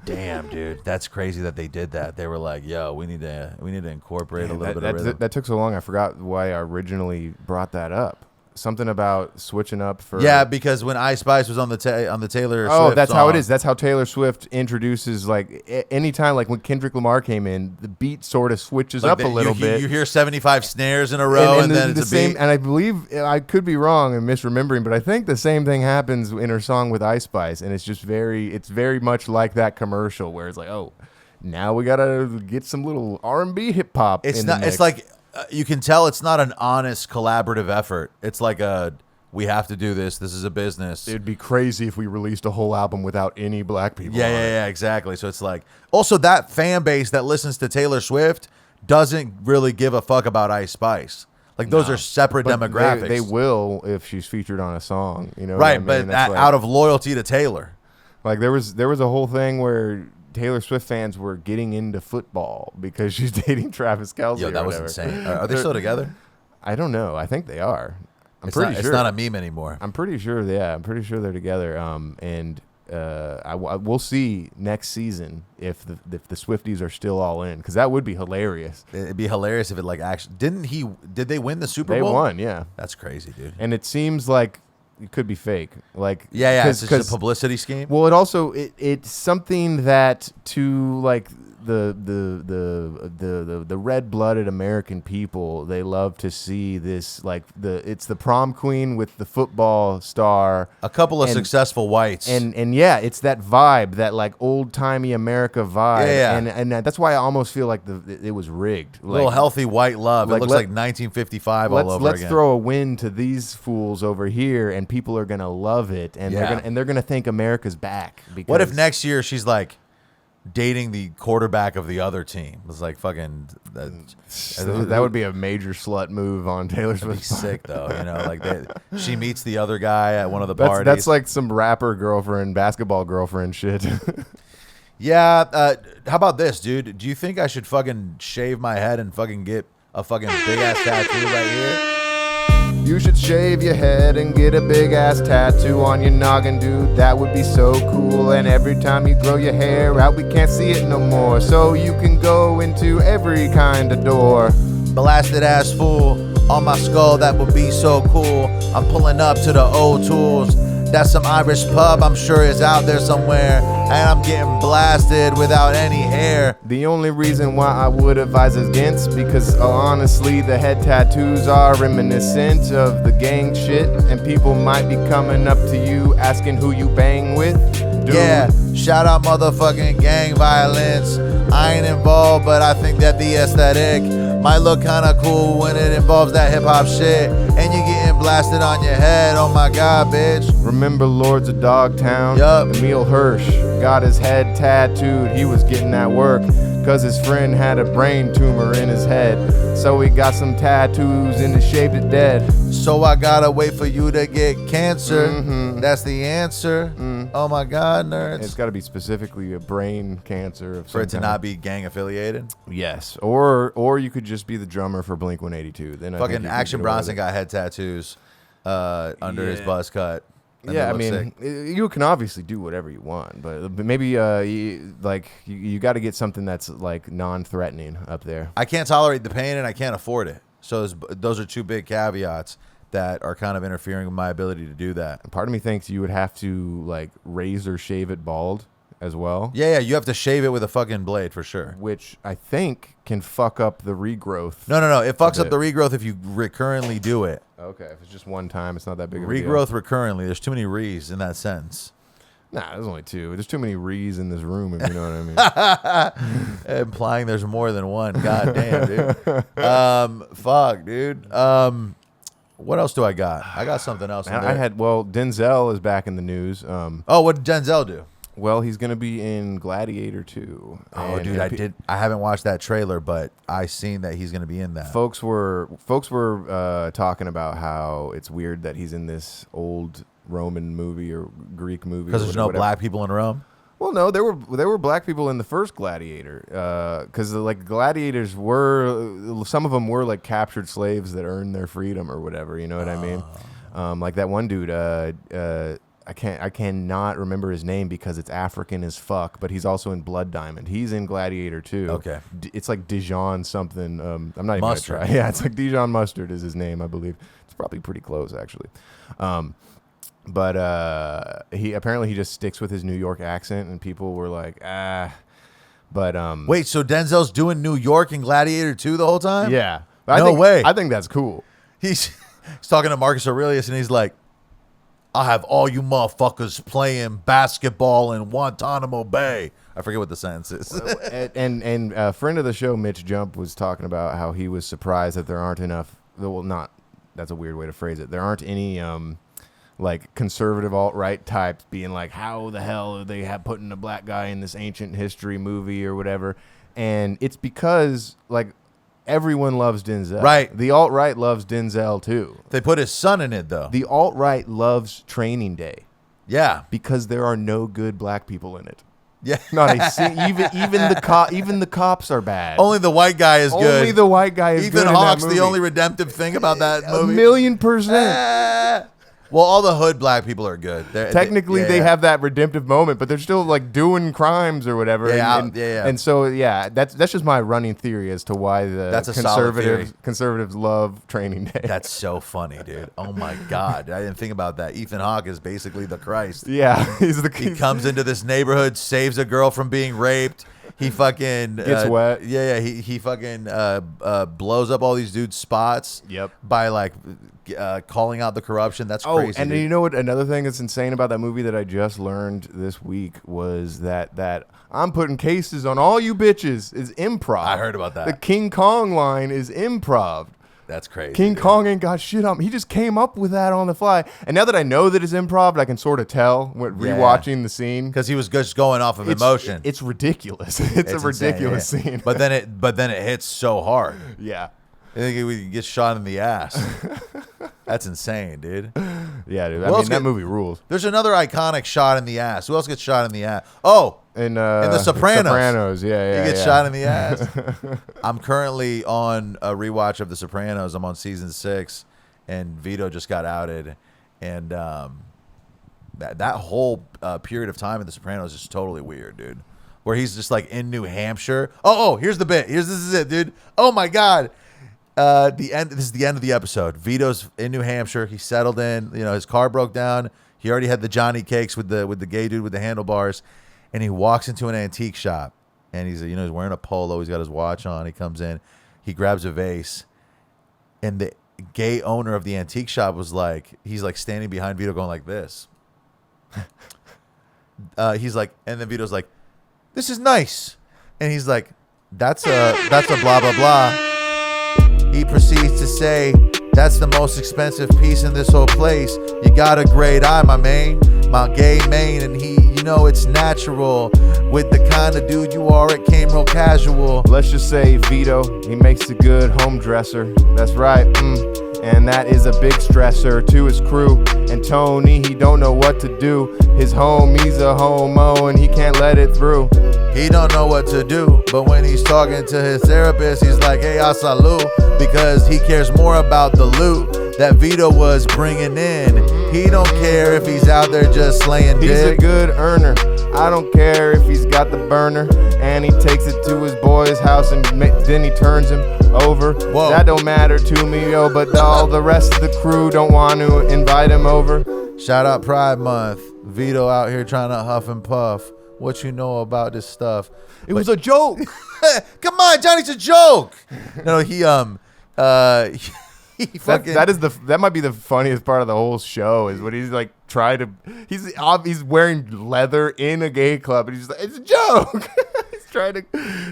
Damn, dude. That's crazy that they did that. They were like, yo, we need to incorporate a little bit that, of rhythm. that took so long. I forgot why I originally brought that up. Something about switching up for... Yeah, because when Ice Spice was on the Taylor Swift Oh, that's how it song- is. That's how Taylor Swift introduces, like, anytime, like, when Kendrick Lamar came in, the beat sort of switches like up a little bit. You hear 75 snares in a row, and then the it's a same. beat. And I believe, I could be wrong and misremembering, but I think the same thing happens in her song with Ice Spice, and it's just it's very much like that commercial where it's like, oh, now we gotta get some little R&B hip hop. It's not. It's like you can tell it's not an honest collaborative effort. It's like we have to do this. This is a business. It'd be crazy if we released a whole album without any black people. Yeah, on yeah, it. yeah, exactly. So it's like also that fan base that listens to Taylor Swift doesn't really give a fuck about Ice Spice. Like those are separate But demographics. They will if she's featured on a song. You know, what right? I mean? But That's like- out of loyalty to Taylor. like there was a whole thing where Taylor Swift fans were getting into football because she's dating Travis Kelce. Yo, or that was whatever. insane. Are they still together? I don't know. I think they are. I'm It's pretty not, sure. It's not a meme anymore. I'm pretty sure. Yeah, I'm pretty sure they're together. We'll see next season if the Swifties are still all in, because that would be hilarious. It'd be hilarious if it like actually did they win the Super They Bowl? won, yeah, That's crazy, dude. and it seems like it could be fake. Like Yeah, it's just 'cause- a publicity scheme. well, it also it's something that to like the red-blooded American people, they love to see this, like it's the prom queen with the football star, A couple of and- successful whites. and yeah, it's that vibe, that like old-timey America vibe. Yeah. And that's why I almost feel like it was rigged. a little Like, healthy white love. It like, looks like 1955 all over let's again. throw a win to these fools over here, and people are gonna love it, and Yeah. they're gonna think America's back. Because What if next year she's like dating the quarterback of the other team? It's like fucking. that would be a major slut move on Taylor That'd be Swift. sick though. You know, like she meets the other guy at one of the That's, parties. that's like some rapper girlfriend, basketball girlfriend shit. Yeah. How about this, dude? Do you think I should fucking shave my head and fucking get a fucking big ass tattoo right here? You should shave your head and get a big ass tattoo on your noggin, dude. That would be so cool. And every time you grow your hair out, we can't see it no more. So you can go into every kind of door. blasted ass fool on my skull, that would be so cool. I'm pulling up to the old tools. That's some Irish pub, I'm sure it's out there somewhere. And I'm getting blasted without any hair. The only reason why I would advise against, because honestly, the head tattoos are reminiscent of the gang shit, and people might be coming up to you asking who you bang with. Dude. Yeah, shout out motherfucking gang violence. I ain't involved, but I think that the aesthetic might look kinda cool when it involves that hip hop shit. And you getting blasted on your head, oh my god, bitch. Remember Lords of Dogtown? Yup. Emil Hirsch got his head tattooed. He was getting that work because his friend had a brain tumor in his head. So he got some tattoos in the shape of dead. So I gotta wait for you to get cancer. That's the answer. Oh my god, nerds. It's got to be specifically a brain cancer of For some it to kind. not be gang affiliated. Yes, or you could just be the drummer for Blink 182. Then I think Fucking you could Action get away Bronson with got head tattoos under his Yeah. buzz cut. it. And Yeah, they I look mean, sick. you can obviously do whatever you want, but maybe you got to get something that's like non-threatening up there. I can't tolerate the pain and I can't afford it. So those are two big caveats that are kind of interfering with my ability to do that. Part of me thinks you would have to like razor shave it bald as well. Yeah, you have to shave it with a fucking blade for sure. Which I think can fuck up the regrowth. No. It fucks A up the bit. regrowth if you recurrently do it. Okay, if it's just one time, it's not that big of a deal. Regrowth recurrently. There's too many re's in that sentence. Nah, there's only two. There's too many re's in this room, if you know what I mean. Implying there's more than one. God damn, dude. Fuck, dude. What else do I got? I got something else in there. Denzel is back in the news. Oh, what did Denzel do? Well, he's gonna be in Gladiator 2. Oh, And- dude, and I haven't watched that trailer, but I seen that he's gonna be in that. Folks were talking about how it's weird that he's in this old Roman movie or Greek movie Because there's no whatever. black people in Rome. Well, no, there were black people in the first Gladiator. Because like gladiators were, some of them were like captured slaves that earned their freedom or whatever. You know what I mean? Like that one dude. I cannot remember his name because it's African as fuck, but he's also in Blood Diamond. He's in Gladiator too. Okay. It's like Dijon something. I'm not even Mustard. gonna try. Yeah, it's like Dijon Mustard is his name, I believe. It's probably pretty close actually. But he apparently just sticks with his New York accent, and people were like, ah. But Wait, so Denzel's doing New York in Gladiator 2 the whole time? yeah. But No way. I think that's cool. He's talking to Marcus Aurelius, and he's like, "I have all you motherfuckers playing basketball in Guantanamo Bay." I forget what the sentence is. and a friend of the show, Mitch Jump, was talking about how he was surprised that there aren't enough. Well, not that's a weird way to phrase it. There aren't any like conservative alt-right types being like, how the hell are they putting a black guy in this ancient history movie or whatever? And it's because like everyone loves Denzel. Right. The alt-right loves Denzel too. They put his son in it, though. The alt-right loves Training Day Yeah. because there are no good black people in it. Yeah. Not even the cops are bad. Only the white guy is good. Only the white guy is good Ethan in that Hawke's movie. the only redemptive thing about that A movie. 1,000,000%. Ah. Well, all the hood black people are good. Technically, they have that redemptive moment, but they're still like doing crimes or whatever. Yeah, and, yeah. And so, yeah, that's just my running theory as to why That's a solid theory. conservatives love Training Day. That's so funny, dude. Oh my God. I didn't think about that. Ethan Hawke is basically the Christ. yeah, He comes into this neighborhood, saves a girl from being raped. He fucking Gets wet. Yeah. He fucking blows up all these dudes' spots. Yep. By like calling out the corruption. That's crazy. And dude. you know what? Another thing that's insane about that movie that I just learned this week was that I'm putting cases on all you bitches is improv. I heard about that. The King Kong line is improv. That's crazy. King dude. Kong ain't got shit on. He just came up with that on the fly. And now that I know that it's improv, I can sort of tell when rewatching the scene. Because he was just going off of emotion. It's ridiculous. It's a insane, ridiculous yeah. scene. But then it hits so hard. yeah. I think we get shot in the ass. That's insane, dude. Yeah, dude. Who I mean, else that get- movie rules. There's another iconic shot in the ass. Who else gets shot in the ass? Oh, In The Sopranos. Sopranos, yeah. he gets shot in the ass. I'm currently on a rewatch of The Sopranos. I'm on season 6, and Vito just got outed, and that whole period of time in The Sopranos is totally weird, dude. Where he's just like in New Hampshire. Oh, here's the bit. This is it, dude. Oh my God. The end. This is the end of the episode. Vito's in New Hampshire. He settled in. You know, his car broke down. He already had the Johnny cakes with the gay dude with the handlebars, and he walks into an antique shop, and he's he's wearing a polo. He's got his watch on. He comes in. He grabs a vase, and the gay owner of the antique shop was like, he's like standing behind Vito going like this. He's like, and then Vito's like, "This is nice," and he's like, that's a blah blah blah. He proceeds to say, "That's the most expensive piece in this whole place. You got a great eye, my gay main," and he, it's natural. With the kind of dude you are, it came real casual. Let's just say Vito, he makes a good home dresser. That's right. And that is a big stressor to his crew. And Tony, he don't know what to do. His homie's a homo and he can't let it through. He don't know what to do, but when he's talking to his therapist, he's like, "Hey, I salute," because he cares more about the loot that Vito was bringing in. He don't care if he's out there just slaying dick. He's a good earner. I don't care if he's got the burner. And he takes it to his boy's house and then he turns him over. Whoa. That don't matter to me, yo, but all the rest of the crew don't want to invite him over. Shout out Pride Month. Vito out here trying to huff and puff. What you know about this stuff? It was a joke. Come on, Johnny's a joke. No, he fucking. That might be the funniest part of the whole show is when he's like he's wearing leather in a gay club and he's just like, it's a joke. He's trying to.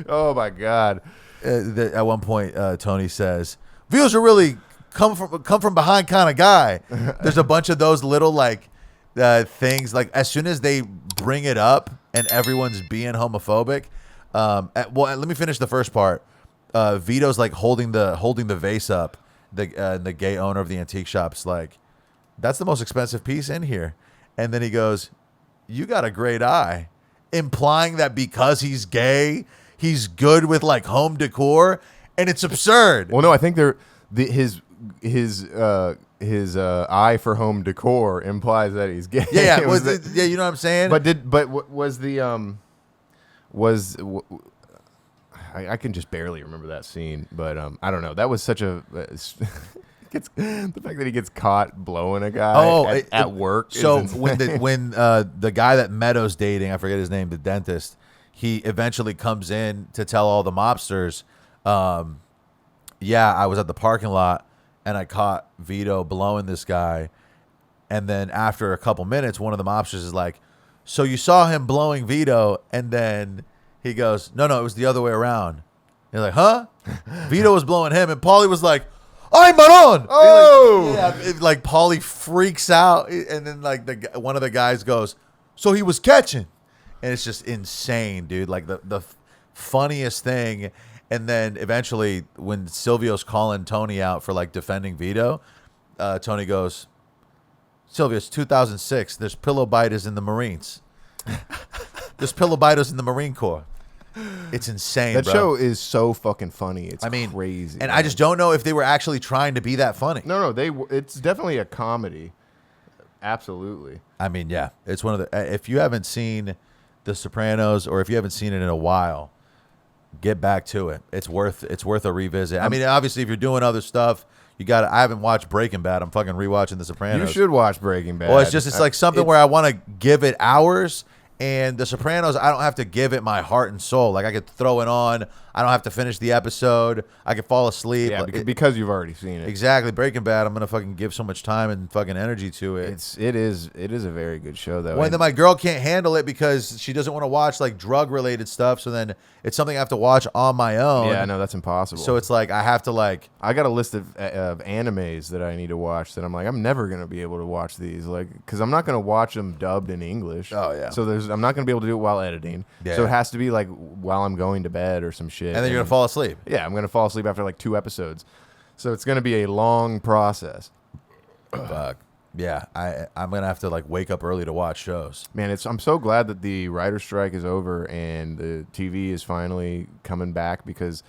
Oh my god. At one point, Tony says, "Vito's a really come from behind kind of guy." There's a bunch of those little like things. Like as soon as they bring it up and everyone's being homophobic. Let me finish the first part. Vito's like holding the vase up. The gay owner of the antique shop's like, "That's the most expensive piece in here," and then he goes, "You got a great eye," implying that because he's gay, he's good with like home decor, and it's absurd. Well, no, I think his eye for home decor implies that he's gay. Yeah, yeah, you know what I'm saying. I can just barely remember that scene, but I don't know. That was such a the fact that he gets caught blowing a guy at work. So when the guy that Meadows dating, I forget his name, the dentist, he eventually comes in to tell all the mobsters, "Yeah, I was at the parking lot and I caught Vito blowing this guy." And then after a couple minutes, one of the mobsters is like, "So you saw him blowing Vito?" And then he goes, No, it was the other way around. You're like, "Huh?" Vito was blowing him, and Paulie was like, "Ay, Maron!" Oh! Like Paulie freaks out, and then like one of the guys goes, "So he was catching," and it's just insane, dude. Like the funniest thing. And then eventually, when Silvio's calling Tony out for like defending Vito, Tony goes, "Silvio, it's 2006. There's pillow biters in the Marines. There's pillow biters in the Marine Corps." It's insane. That bro. show is so fucking funny. It's crazy. And man. I just don't know if they were actually trying to be that funny. No, it's definitely a comedy. Absolutely. I mean, yeah, it's one of the. If you haven't seen The Sopranos, or if you haven't seen it in a while, get back to it. It's worth a revisit. I mean, obviously, if you're doing other stuff, you got. I haven't watched Breaking Bad. I'm fucking rewatching The Sopranos. You should watch Breaking Bad. Well, it's like something where I want to give it hours. And The Sopranos, I don't have to give it my heart and soul. Like, I could throw it on. I don't have to finish the episode. I could fall asleep. Yeah, because you've already seen it. Exactly. Breaking Bad, I'm going to fucking give so much time and fucking energy to it. It is a very good show, though. When then my girl can't handle it because she doesn't want to watch, like, drug-related stuff. So then it's something I have to watch on my own. Yeah, no, that's impossible. So it's like I have to, like... I got a list of animes that I need to watch that I'm like, I'm never going to be able to watch these. Like, because I'm not going to watch them dubbed in English. Oh, yeah. So I'm not going to be able to do it while editing. Yeah. So it has to be, like, while I'm going to bed or some shit. And then you're going to fall asleep. Yeah, I'm going to fall asleep after, like, 2 episodes. So it's going to be a long process. Fuck. Yeah, I'm going to have to, like, wake up early to watch shows. Man, I'm so glad that the writer's strike is over and the TV is finally coming back, because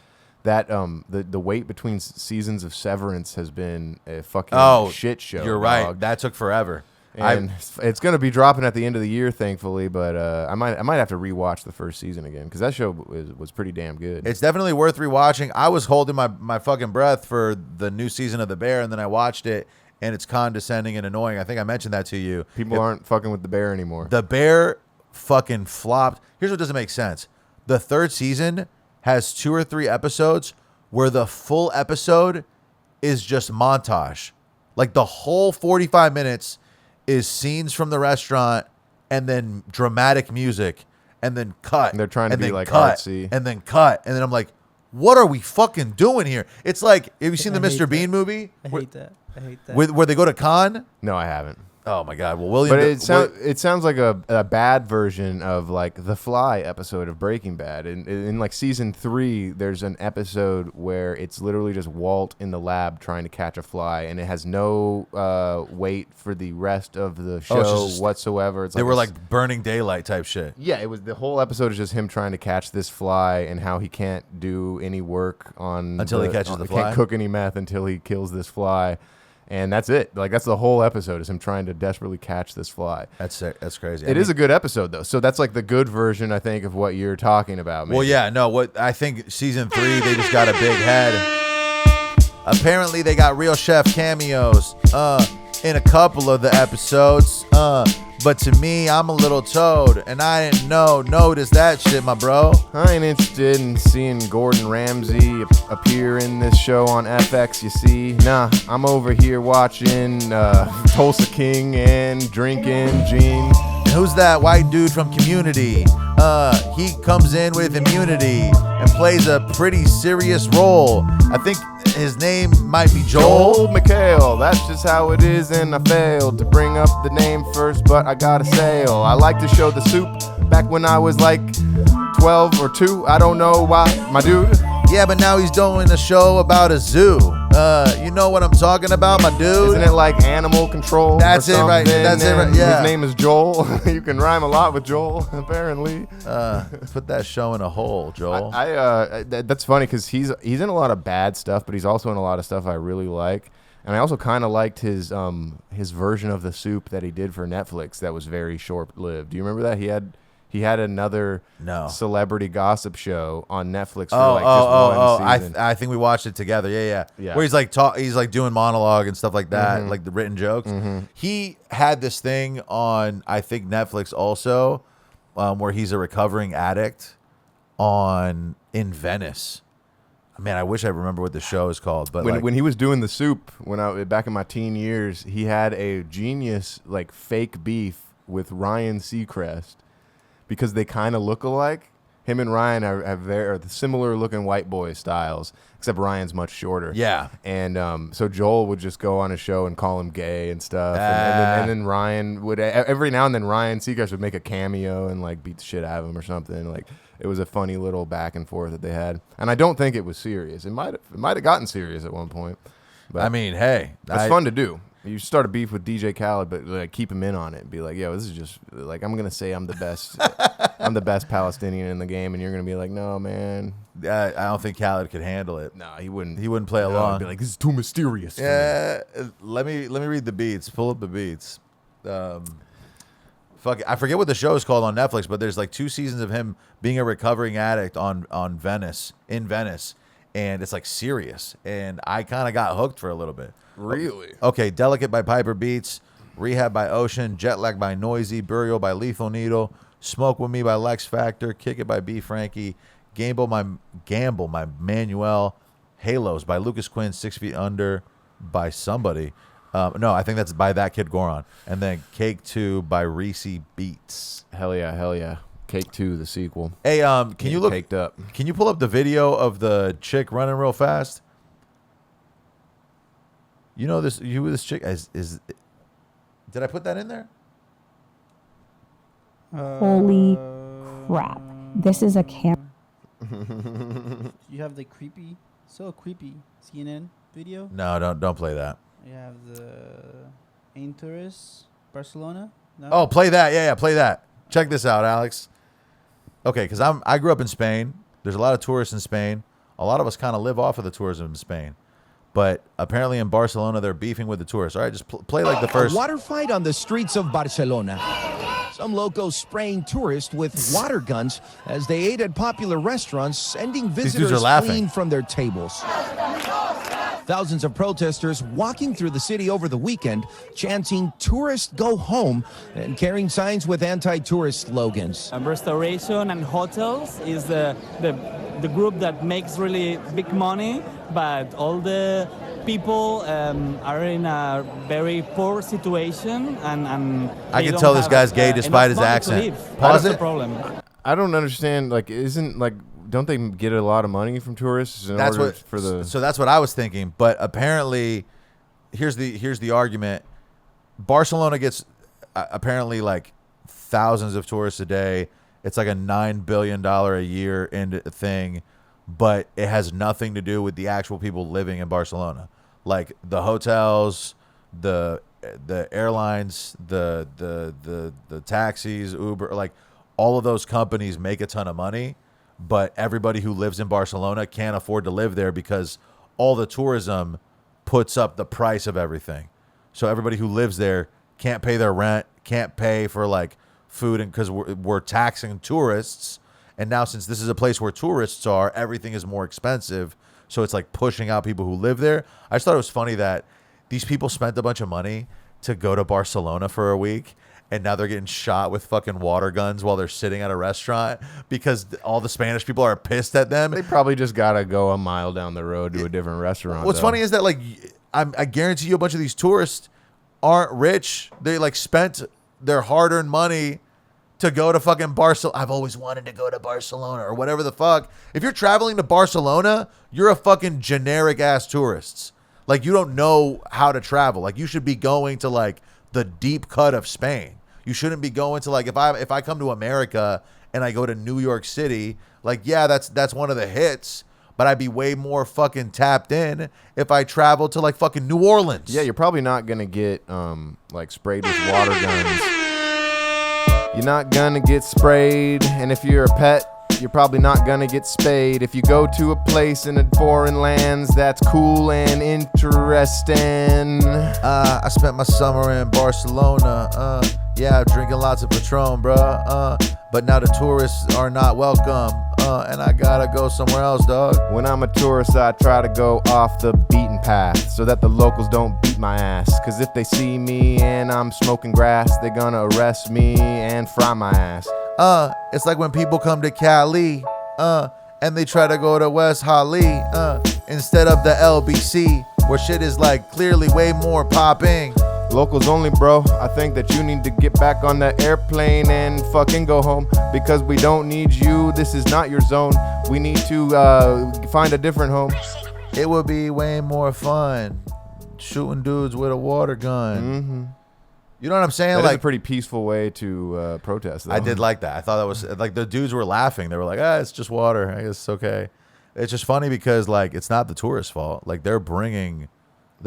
that the wait between seasons of Severance has been a fucking shit show. You're right. That took forever. And it's going to be dropping at the end of the year, thankfully. But I might have to rewatch the first season again because that show was pretty damn good. It's definitely worth rewatching. I was holding my fucking breath for the new season of The Bear, and then I watched it, and it's condescending and annoying. I think I mentioned that to you. People aren't fucking with The Bear anymore. The Bear fucking flopped. Here's what doesn't make sense. The third season has 2 or 3 episodes where the full episode is just montage. Like the whole 45 minutes is scenes from the restaurant and then dramatic music and then cut. And they're trying to be like cut, artsy. and then cut. And then I'm like, what are we fucking doing here? It's like, have you seen the I hate Mr. Bean that. movie? I hate that. I hate that. Where they go to Cannes? No, I haven't. Oh my God. Well, William. But it sounds like a bad version of like the Fly episode of Breaking Bad. In like season 3, there's an episode where it's literally just Walt in the lab trying to catch a fly, and it has no weight for the rest of the show whatsoever. It's they like were like Burning Daylight type shit. yeah, it was the whole episode is just him trying to catch this fly and how he can't do any work on Until he catches the fly? Can't cook any meth until he kills this fly. And that's it. Like that's the whole episode is him trying to desperately catch this fly. That's crazy. It is a good episode though. So that's like the good version, I think, of what you're talking about. Maybe. Well, yeah, no. What I think season 3, they just got a big head. Apparently, they got real chef cameos in a couple of the episodes. But to me, I'm a little toad, and I didn't notice that shit, my bro. I ain't interested in seeing Gordon Ramsay appear in this show on FX, you see. Nah, I'm over here watching Tulsa King and drinking gin. And who's that white dude from Community? He comes in with immunity and plays a pretty serious role. I think his name might be Joel. McHale, that's just how it is, and I failed to bring up the name first, but I got a sale. I like to show the soup back when I was like 12 or 2. I don't know why, my dude. Yeah, but now he's doing a show about a zoo. You know what I'm talking about, my dude? Isn't it like animal control? That's or it, right? something? That's it, right? And Yeah. His name is Joel. You can rhyme a lot with Joel, apparently. Put that show in a hole, Joel. That's funny because he's in a lot of bad stuff, but he's also in a lot of stuff I really like. And I also kind of liked his version of the soup that he did for Netflix that was very short-lived. Do you remember that? He had another celebrity gossip show on Netflix for just one season. I think we watched it together. Yeah. Yeah. Where he's like doing monologue and stuff like that, like the written jokes. He had this thing on, I think, Netflix also, where he's a recovering addict in Venice. Man, I wish I remember what the show is called. But when he was doing the soup, back in my teen years, he had a genius like fake beef with Ryan Seacrest. Because they kind of look alike. Him and Ryan are similar looking white boy styles, except Ryan's much shorter. Yeah. And so Joel would just go on a show and call him gay and stuff. And then Ryan would, every now and then Ryan Seacrest would make a cameo and like beat the shit out of him or something. Like it was a funny little back and forth that they had. And I don't think it was serious. It might have gotten serious at one point. But I mean, hey. it's fun to do. You start a beef with DJ Khaled, but like keep him in on it and be like, yo, this is just like, I'm going to say I'm the best. I'm the best Palestinian in the game. And you're going to be like, no, man. I don't think Khaled could handle it. No, he wouldn't. He wouldn't play along. He'd be like, this is too mysterious. Yeah. Let me read the beats. Pull up the beats. Fuck it. I forget what the show is called on Netflix, but there's like 2 seasons of him being a recovering addict in Venice. And it's like serious. And I kind of got hooked for a little bit. Really? Okay, Delicate by Piper Beats, Rehab by Ocean, Jet Lag by Noisy, Burial by Lethal Needle, Smoke With Me by Lex Factor, Kick It by B Frankie, Gamble by Manuel, Halos by Lucas Quinn, 6 Feet Under by somebody. No, I think that's by That Kid Goron. And then Cake 2 by Reese Beats. Hell yeah. Cake 2, the sequel. Hey, can you look? Caked up. Can you pull up the video of the chick running real fast? You know this chick is. Did I put that in there? Holy crap. This is a You have the creepy CNN video. No, don't play that. You have the Tourist Barcelona. No? Oh, play that. Yeah, play that. Check this out, Alex. Okay, because I grew up in Spain. There's a lot of tourists in Spain. A lot of us kind of live off of the tourism in Spain. But apparently in Barcelona, they're beefing with the tourists. All right, just play like the first. A water fight on the streets of Barcelona. Some locals spraying tourists with water guns as they ate at popular restaurants, sending dudes are visitors laughing. fleeing from their tables. Thousands of protesters walking through the city over the weekend, chanting "Tourists go home" and carrying signs with anti-tourist slogans. Restoration and hotels is the group that makes really big money, but all the people are in a very poor situation, and I they can don't tell this have, guy's gay despite his enough money to accent. live. Pause That's it. the problem. I don't understand. Like, don't they get a lot of money from tourists? That's what I was thinking. But apparently, here's the argument. Barcelona gets apparently like thousands of tourists a day. It's like a $9 billion a year thing, but it has nothing to do with the actual people living in Barcelona. Like the hotels, the airlines, the taxis, Uber, like all of those companies make a ton of money, but everybody who lives in Barcelona can't afford to live there because all the tourism puts up the price of everything. So everybody who lives there can't pay their rent, can't pay for like food, and because we're taxing tourists. And now since this is a place where tourists are, everything is more expensive. So it's like pushing out people who live there. I just thought it was funny that these people spent a bunch of money to go to Barcelona for a week, and now they're getting shot with fucking water guns while they're sitting at a restaurant because all the Spanish people are pissed at them. They probably just gotta go a mile down the road to a different restaurant. What's funny is that like I guarantee you a bunch of these tourists aren't rich. They like spent their hard-earned money to go to fucking Barcelona. I've always wanted to go to Barcelona or whatever the fuck. If you're traveling to Barcelona, you're a fucking generic ass tourist. Like you don't know how to travel. Like you should be going to like the deep cut of Spain. You shouldn't be going to like if I come to America and I go to New York City, like yeah, that's one of the hits. But I'd be way more fucking tapped in if I travel to like fucking New Orleans. Yeah, you're probably not gonna get like sprayed with water guns. You're not gonna get sprayed, and if you're a pet, you're probably not gonna get spayed. If you go to a place in a foreign lands, that's cool and interesting. I spent my summer in Barcelona. Yeah, drinking lots of Patron, bruh. But now the tourists are not welcome. And I gotta go somewhere else, dog. When I'm a tourist, I try to go off the beaten path so that the locals don't beat my ass. Cause if they see me and I'm smoking grass, they're gonna arrest me and fry my ass. It's like when people come to Cali, and they try to go to West Holly, instead of the LBC, where shit is like clearly way more popping. Locals only, bro. I think that you need to get back on the airplane and fucking go home because we don't need you. This is not your zone. We need to find a different home. It would be way more fun shooting dudes with a water gun. Mm-hmm. You know what I'm saying? That like is a pretty peaceful way to protest, though. I did like that. I thought that was like the dudes were laughing. They were like, it's just water. I guess it's okay. It's just funny because like it's not the tourist's fault. Like they're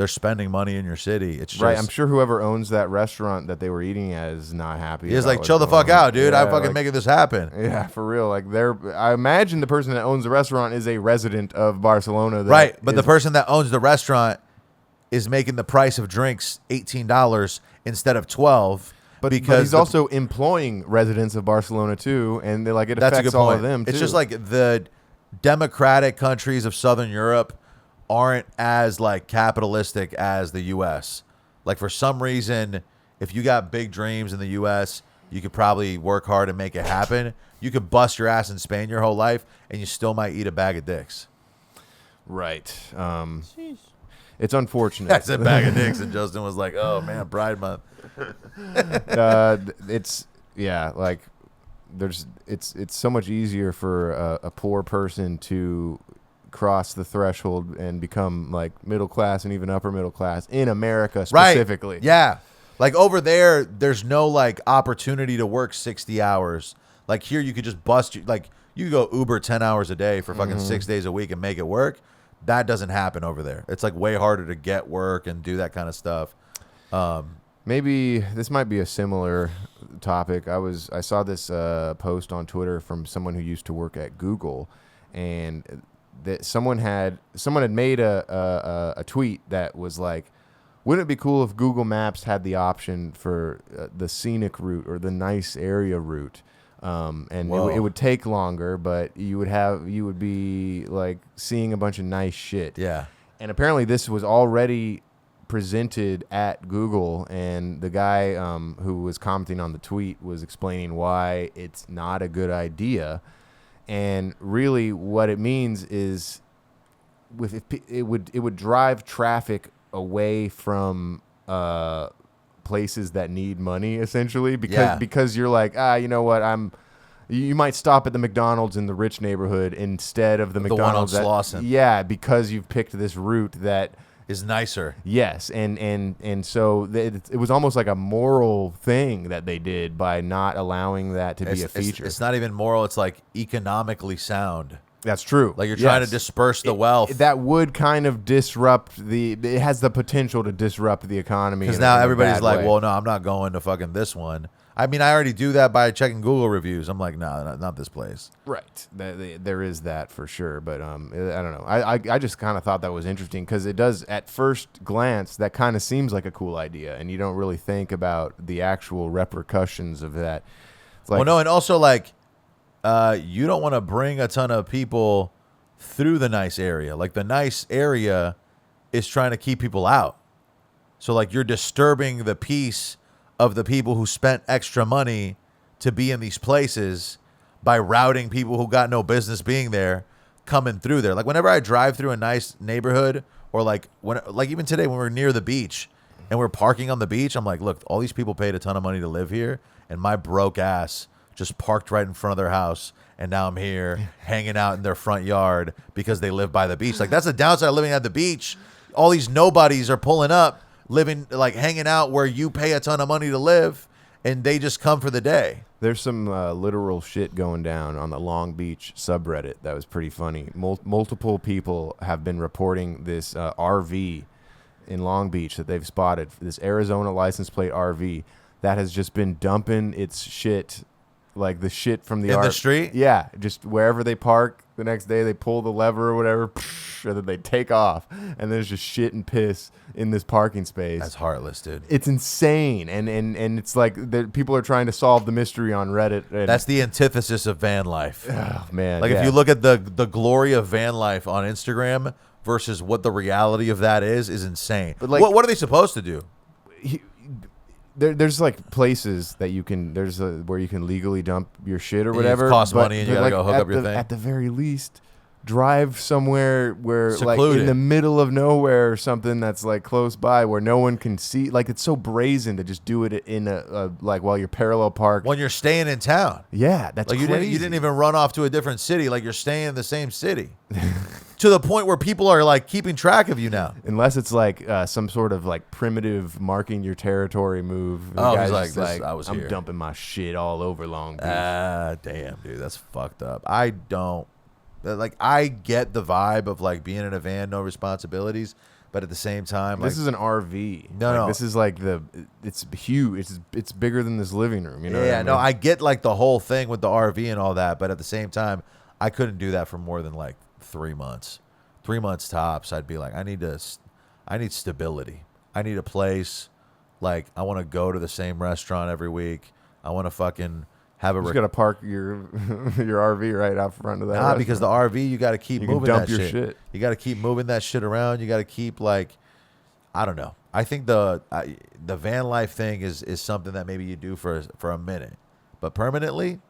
spending money in your city. It's just, right. I'm sure whoever owns that restaurant that they were eating at is not happy. He's about like, what's chill the going fuck on. out, dude. Yeah, I'm fucking like, making this happen. Yeah, for real. Like I imagine the person that owns the restaurant is a resident of Barcelona. Right. But the person that owns the restaurant is making the price of drinks $18 instead of $12. But he's also employing residents of Barcelona too, and it affects all of them too. It's just like the democratic countries of Southern Europe aren't as like capitalistic as the U.S. Like for some reason, if you got big dreams in the U.S., you could probably work hard and make it happen. You could bust your ass in Spain your whole life, and you still might eat a bag of dicks. Right. It's unfortunate. That's a bag of dicks, and Justin was like, "Oh man, Pride Month." It's so much easier for a poor person to cross the threshold and become like middle class and even upper middle class in America specifically. Right. Yeah. Like over there, there's no like opportunity to work 60 hours. Like here, you could just bust you. Like you could go Uber 10 hours a day for fucking 6 days a week and make it work. That doesn't happen over there. It's like way harder to get work and do that kind of stuff. Maybe this might be a similar topic. I saw this post on Twitter from someone who used to work at Google, and that someone had made a tweet that was like, wouldn't it be cool if Google Maps had the option for the scenic route or the nice area route? And it would take longer, but you would be like seeing a bunch of nice shit. Yeah. And apparently this was already presented at Google, and the guy who was commenting on the tweet was explaining why it's not a good idea. And really what it means is it would drive traffic away from places that need money, essentially, because you're like, you know what, you might stop at the McDonald's in the rich neighborhood instead of the McDonald's one on Slauson. Yeah, because you've picked this route that is nicer. Yes, and so it was almost like a moral thing that they did by not allowing that to be a feature. It's not even moral. It's like economically sound. That's true. Like you're trying to disperse the wealth. That would kind of disrupt it has the potential to disrupt the economy. Because now everybody's like, way. well, no, I'm not going to fucking this one. I mean, I already do that by checking Google reviews. I'm like, no, not this place. Right. There is that for sure. But I don't know. I just kind of thought that was interesting because it does, at first glance, that kind of seems like a cool idea. And you don't really think about the actual repercussions of that. It's like, Well, no, and also like, you don't want to bring a ton of people through the nice area. Like the nice area is trying to keep people out. So like you're disturbing the peace of the people who spent extra money to be in these places by routing people who got no business being there coming through there. Like whenever I drive through a nice neighborhood, or like even today when we're near the beach and we're parking on the beach, I'm like, look, all these people paid a ton of money to live here, and my broke ass just parked right in front of their house, and now I'm here hanging out in their front yard because they live by the beach. Like that's the downside of living at the beach. All these nobodies are pulling up, living, like hanging out where you pay a ton of money to live, and they just come for the day. There's some literal shit going down on the Long Beach subreddit that was pretty funny. Multiple people have been reporting this RV in Long Beach that they've spotted, this Arizona license plate RV that has just been dumping its shit, like the shit from the street? Yeah, just wherever they park. The next day they pull the lever or whatever, and then they take off, and there's just shit and piss in this parking space. That's heartless, dude. It's insane, and it's like people are trying to solve the mystery on Reddit. That's the antithesis of van life. Oh, man. Like if you look at the glory of van life on Instagram versus what the reality of that is insane. But like, what are they supposed to do? There's like places that you can, where you can legally dump your shit or whatever. It costs money and you gotta go hook up your thing. At the very least, drive somewhere where secluded, like in the middle of nowhere or something that's like close by where no one can see. Like it's so brazen to just do it in like while you're parallel parked. When you're staying in town. Yeah, that's like crazy. You didn't even run off to a different city. Like you're staying in the same city. To the point where people are like keeping track of you now. Unless it's like some sort of like primitive marking your territory move. Oh, he's like, I was I'm here. dumping my shit all over Long Beach. Damn, dude, that's fucked up. I get the vibe of like being in a van, no responsibilities, but at the same time, this is an RV. No, this is like it's huge. It's bigger than this living room. You know? Yeah, what I mean? no, I get like the whole thing with the RV and all that, but at the same time, I couldn't do that for more than like 3 months. 3 months tops. I'd be like, I need stability. I need a place. Like I want to go to the same restaurant every week. I want to fucking have you just gotta park your RV right out front of that. Nah, because the RV you got to keep moving dump that your shit. You got to keep moving that shit around. You got to keep like, I don't know. I think the van life thing is something that maybe you do for a minute, but permanently,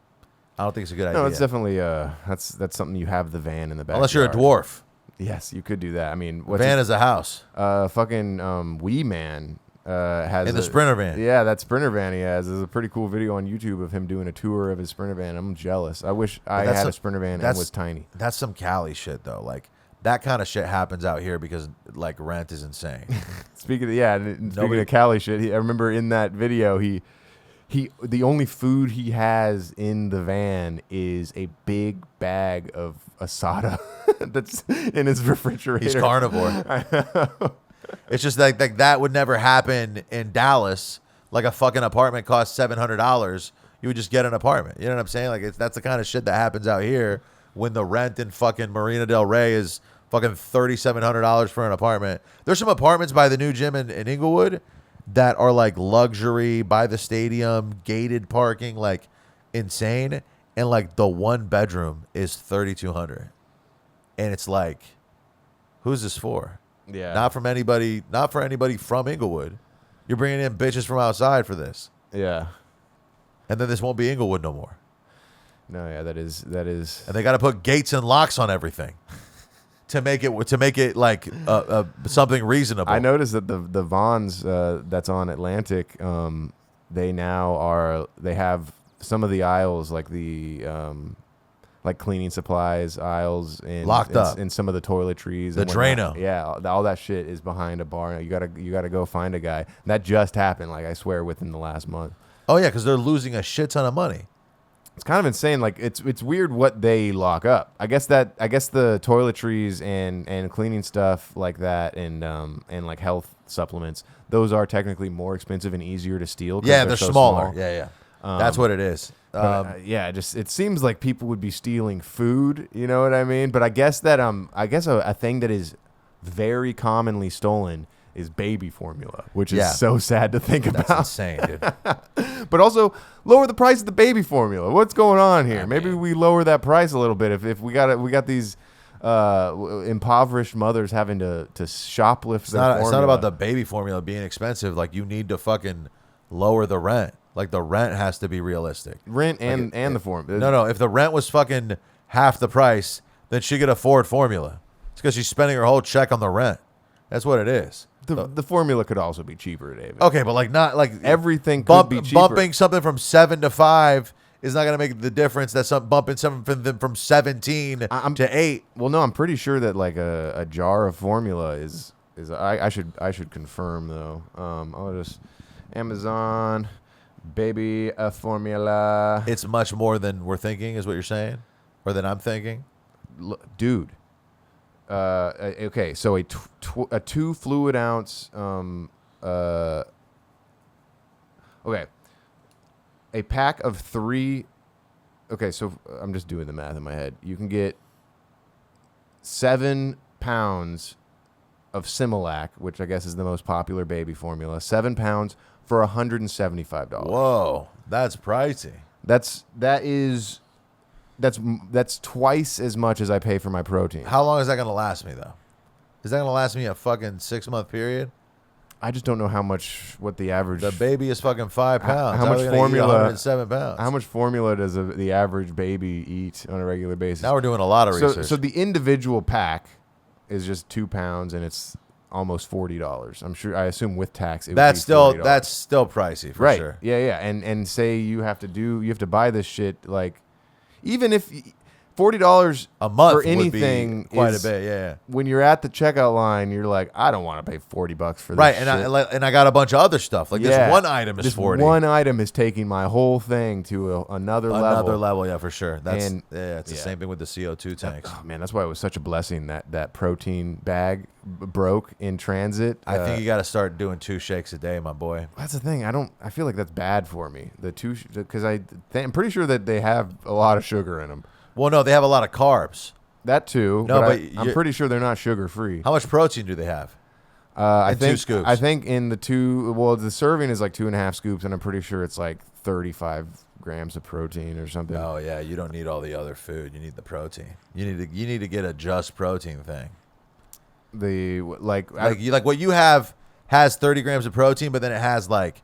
I don't think it's a good idea. No, it's definitely that's something you have the van in the back. Unless you're a dwarf. Yes, you could do that. I mean, van is a house. Fucking Wee Man has in the Sprinter van. Yeah, that Sprinter van he has. There's a pretty cool video on YouTube of him doing a tour of his Sprinter van. I'm jealous. I wish I had a Sprinter van and was tiny. That's some Cali shit though. Like that kind of shit happens out here because like rent is insane. Speaking of Cali shit, I remember in that video the only food he has in the van is a big bag of asada that's in his refrigerator. He's carnivore. I know. It's just like that would never happen in Dallas. Like a fucking apartment costs $700. You would just get an apartment. You know what I'm saying? Like that's the kind of shit that happens out here when the rent in fucking Marina Del Rey is fucking $3,700 for an apartment. There's some apartments by the new gym in Inglewood that are like luxury by the stadium, gated parking, like insane. And like the one bedroom is $3,200. And it's like, who's this for? Yeah. Not for anybody from Inglewood. You're bringing in bitches from outside for this. Yeah. And then this won't be Inglewood no more. No, yeah, that is. And they got to put gates and locks on everything to make it like something reasonable. I noticed that the Vons that's on Atlantic, they have some of the aisles like the like cleaning supplies aisles and locked up in some of the toiletries. The and Drano. Yeah, all that shit is behind a bar. You gotta go find a guy. And that just happened. Like I swear, within the last month. Oh yeah, because they're losing a shit ton of money. It's kind of insane. Like it's weird what they lock up. I guess the toiletries and cleaning stuff like that and like health supplements, those are technically more expensive and easier to steal. Yeah, they're so smaller. Small. Yeah. That's what it is. It seems like people would be stealing food. You know what I mean? But I guess that a thing that is very commonly stolen is baby formula, which is so sad to think about. That's insane, dude. But also lower the price of the baby formula. What's going on here? Maybe we lower that price a little bit. If we got these impoverished mothers having to shoplift their formula. It's not about the baby formula being expensive. Like you need to fucking lower the rent. Like the rent has to be realistic. Rent and the formula. No. If the rent was fucking half the price, then she could afford formula. It's because she's spending her whole check on the rent. That's what it is. The formula could also be cheaper, David. Okay, but like not like everything could be cheaper. Bumping something from 7 to 5 is not going to make the difference. That's bumping something from 17 to 8. Well, no, I'm pretty sure that like a jar of formula is I should confirm though. I'll just Amazon baby formula. It's much more than we're thinking, is what you're saying, or than I'm thinking, dude. Okay, so a 2 fluid ounce. Okay, a pack of 3. Okay, so I'm just doing the math in my head. You can get 7 pounds of Similac, which I guess is the most popular baby formula. 7 pounds for $175. Whoa, that's pricey. That's twice as much as I pay for my protein. How long is that going to last me, though? Is that going to last me a fucking 6-month period? I just don't know what the average. The baby is fucking 5 pounds. How much formula? 107 pounds. How much formula does the average baby eat on a regular basis? Now we're doing a lot of research. So the individual pack is just 2 pounds, and it's almost $40. I'm sure. I assume with tax, that's still pricey for sure. Yeah. And say you have to buy this shit like. Even if $40 a month for anything would be quite is, a bit, yeah. When you're at the checkout line, you're like, I don't want to pay $40 for this. Right, shit. and I got a bunch of other stuff. Like this one item is 40. One item is taking my whole thing to another level. Another level, yeah, for sure. It's the same thing with the CO2 tanks. Oh man, that's why it was such a blessing that protein bag broke in transit. I think you got to start doing 2 shakes a day, my boy. That's the thing. I feel like that's bad for me. The 2 because I'm pretty sure that they have a lot of sugar in them. Well, no, they have a lot of carbs. That too. No, but I'm pretty sure they're not sugar free. How much protein do they have? I think 2 scoops. I think in the 2. Well, the serving is like 2.5 scoops, and I'm pretty sure it's like 35 grams of protein or something. Oh yeah, you don't need all the other food. You need the protein. You need to get a just protein thing. Like what you have has 30 grams of protein, but then it has like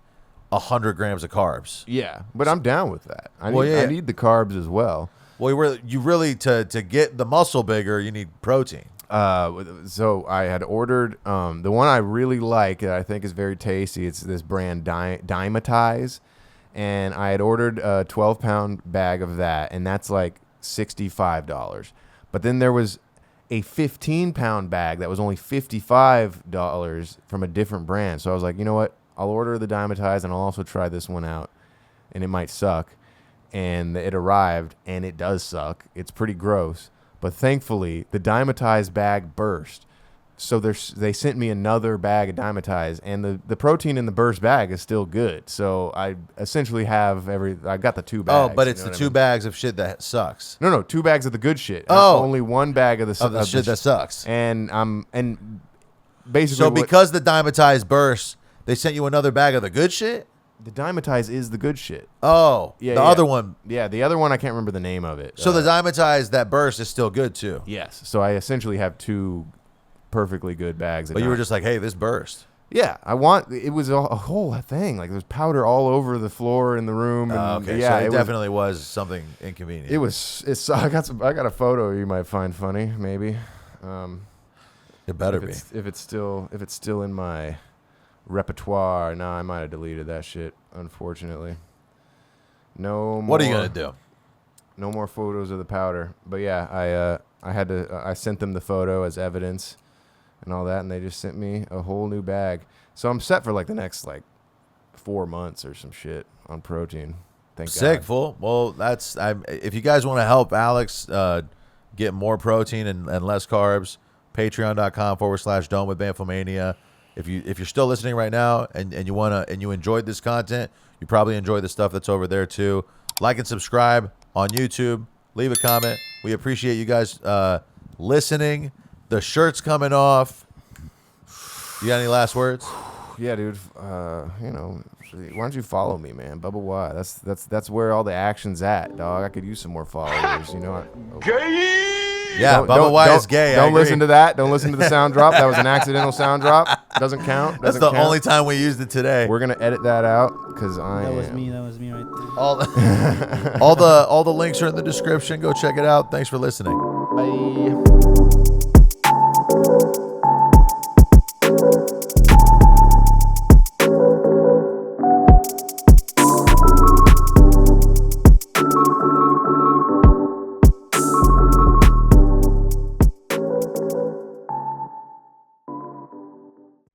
100 grams of carbs. Yeah, but I'm down with that. I need the carbs as well. Well, you really to get the muscle bigger, you need protein. So I had ordered the one I really like that I think is very tasty. It's this brand Dimetize, and I had ordered a 12-pound bag of that, and that's like $65. But then there was a 15-pound bag that was only $55 from a different brand. So I was like, you know what? I'll order the Dimetize, and I'll also try this one out, and it might suck. And it arrived, and it does suck. It's pretty gross. But thankfully, the Dimetize bag burst. So they sent me another bag of Dymatize, and the protein in the burst bag is still good. So I essentially have I got the 2 bags. Oh, but it's the 2 bags of shit that sucks. No, 2 bags of the good shit. Oh. Only 1 bag of the shit that sucks. And basically, so because the Dymatize burst, they sent you another bag of the good shit? The Dymatize is the good shit. Oh, yeah, the other one. Yeah, the other one, I can't remember the name of it. So the Dymatize that burst is still good too? Yes. So I essentially have 2 perfectly good bags. But you were just like, hey, this burst. Yeah, it was a whole thing. Like, there was powder all over the floor in the room. And Okay, yeah, so it definitely was something inconvenient. I got a photo you might find funny, maybe. It better be. If it's still in my repertoire. No, I might have deleted that shit, unfortunately. No more. What are you gonna do? No more photos of the powder. But yeah, I sent them the photo as evidence and all that, and they just sent me a whole new bag. So I'm set for like the next 4 months or some shit on protein. Thank Sick, God. fool. Well, if you guys want to help Alex get more protein and less carbs, patreon.com/dome with bamfomania. If you're still listening right now and you enjoyed this content, you probably enjoy the stuff that's over there too. Like and subscribe on YouTube. Leave a comment. We appreciate you guys listening. The shirt's coming off. You got any last words? Yeah, dude. Why don't you follow me, man? Bubba Y. That's where all the action's at, dog. I could use some more followers. Yeah, Bubba Y is gay. Don't listen to that. Don't listen to the sound drop. That was an accidental sound drop. Doesn't count. That's the only time we used it today. We're gonna edit that out because That was me right there. All the links are in the description. Go check it out. Thanks for listening. Bye.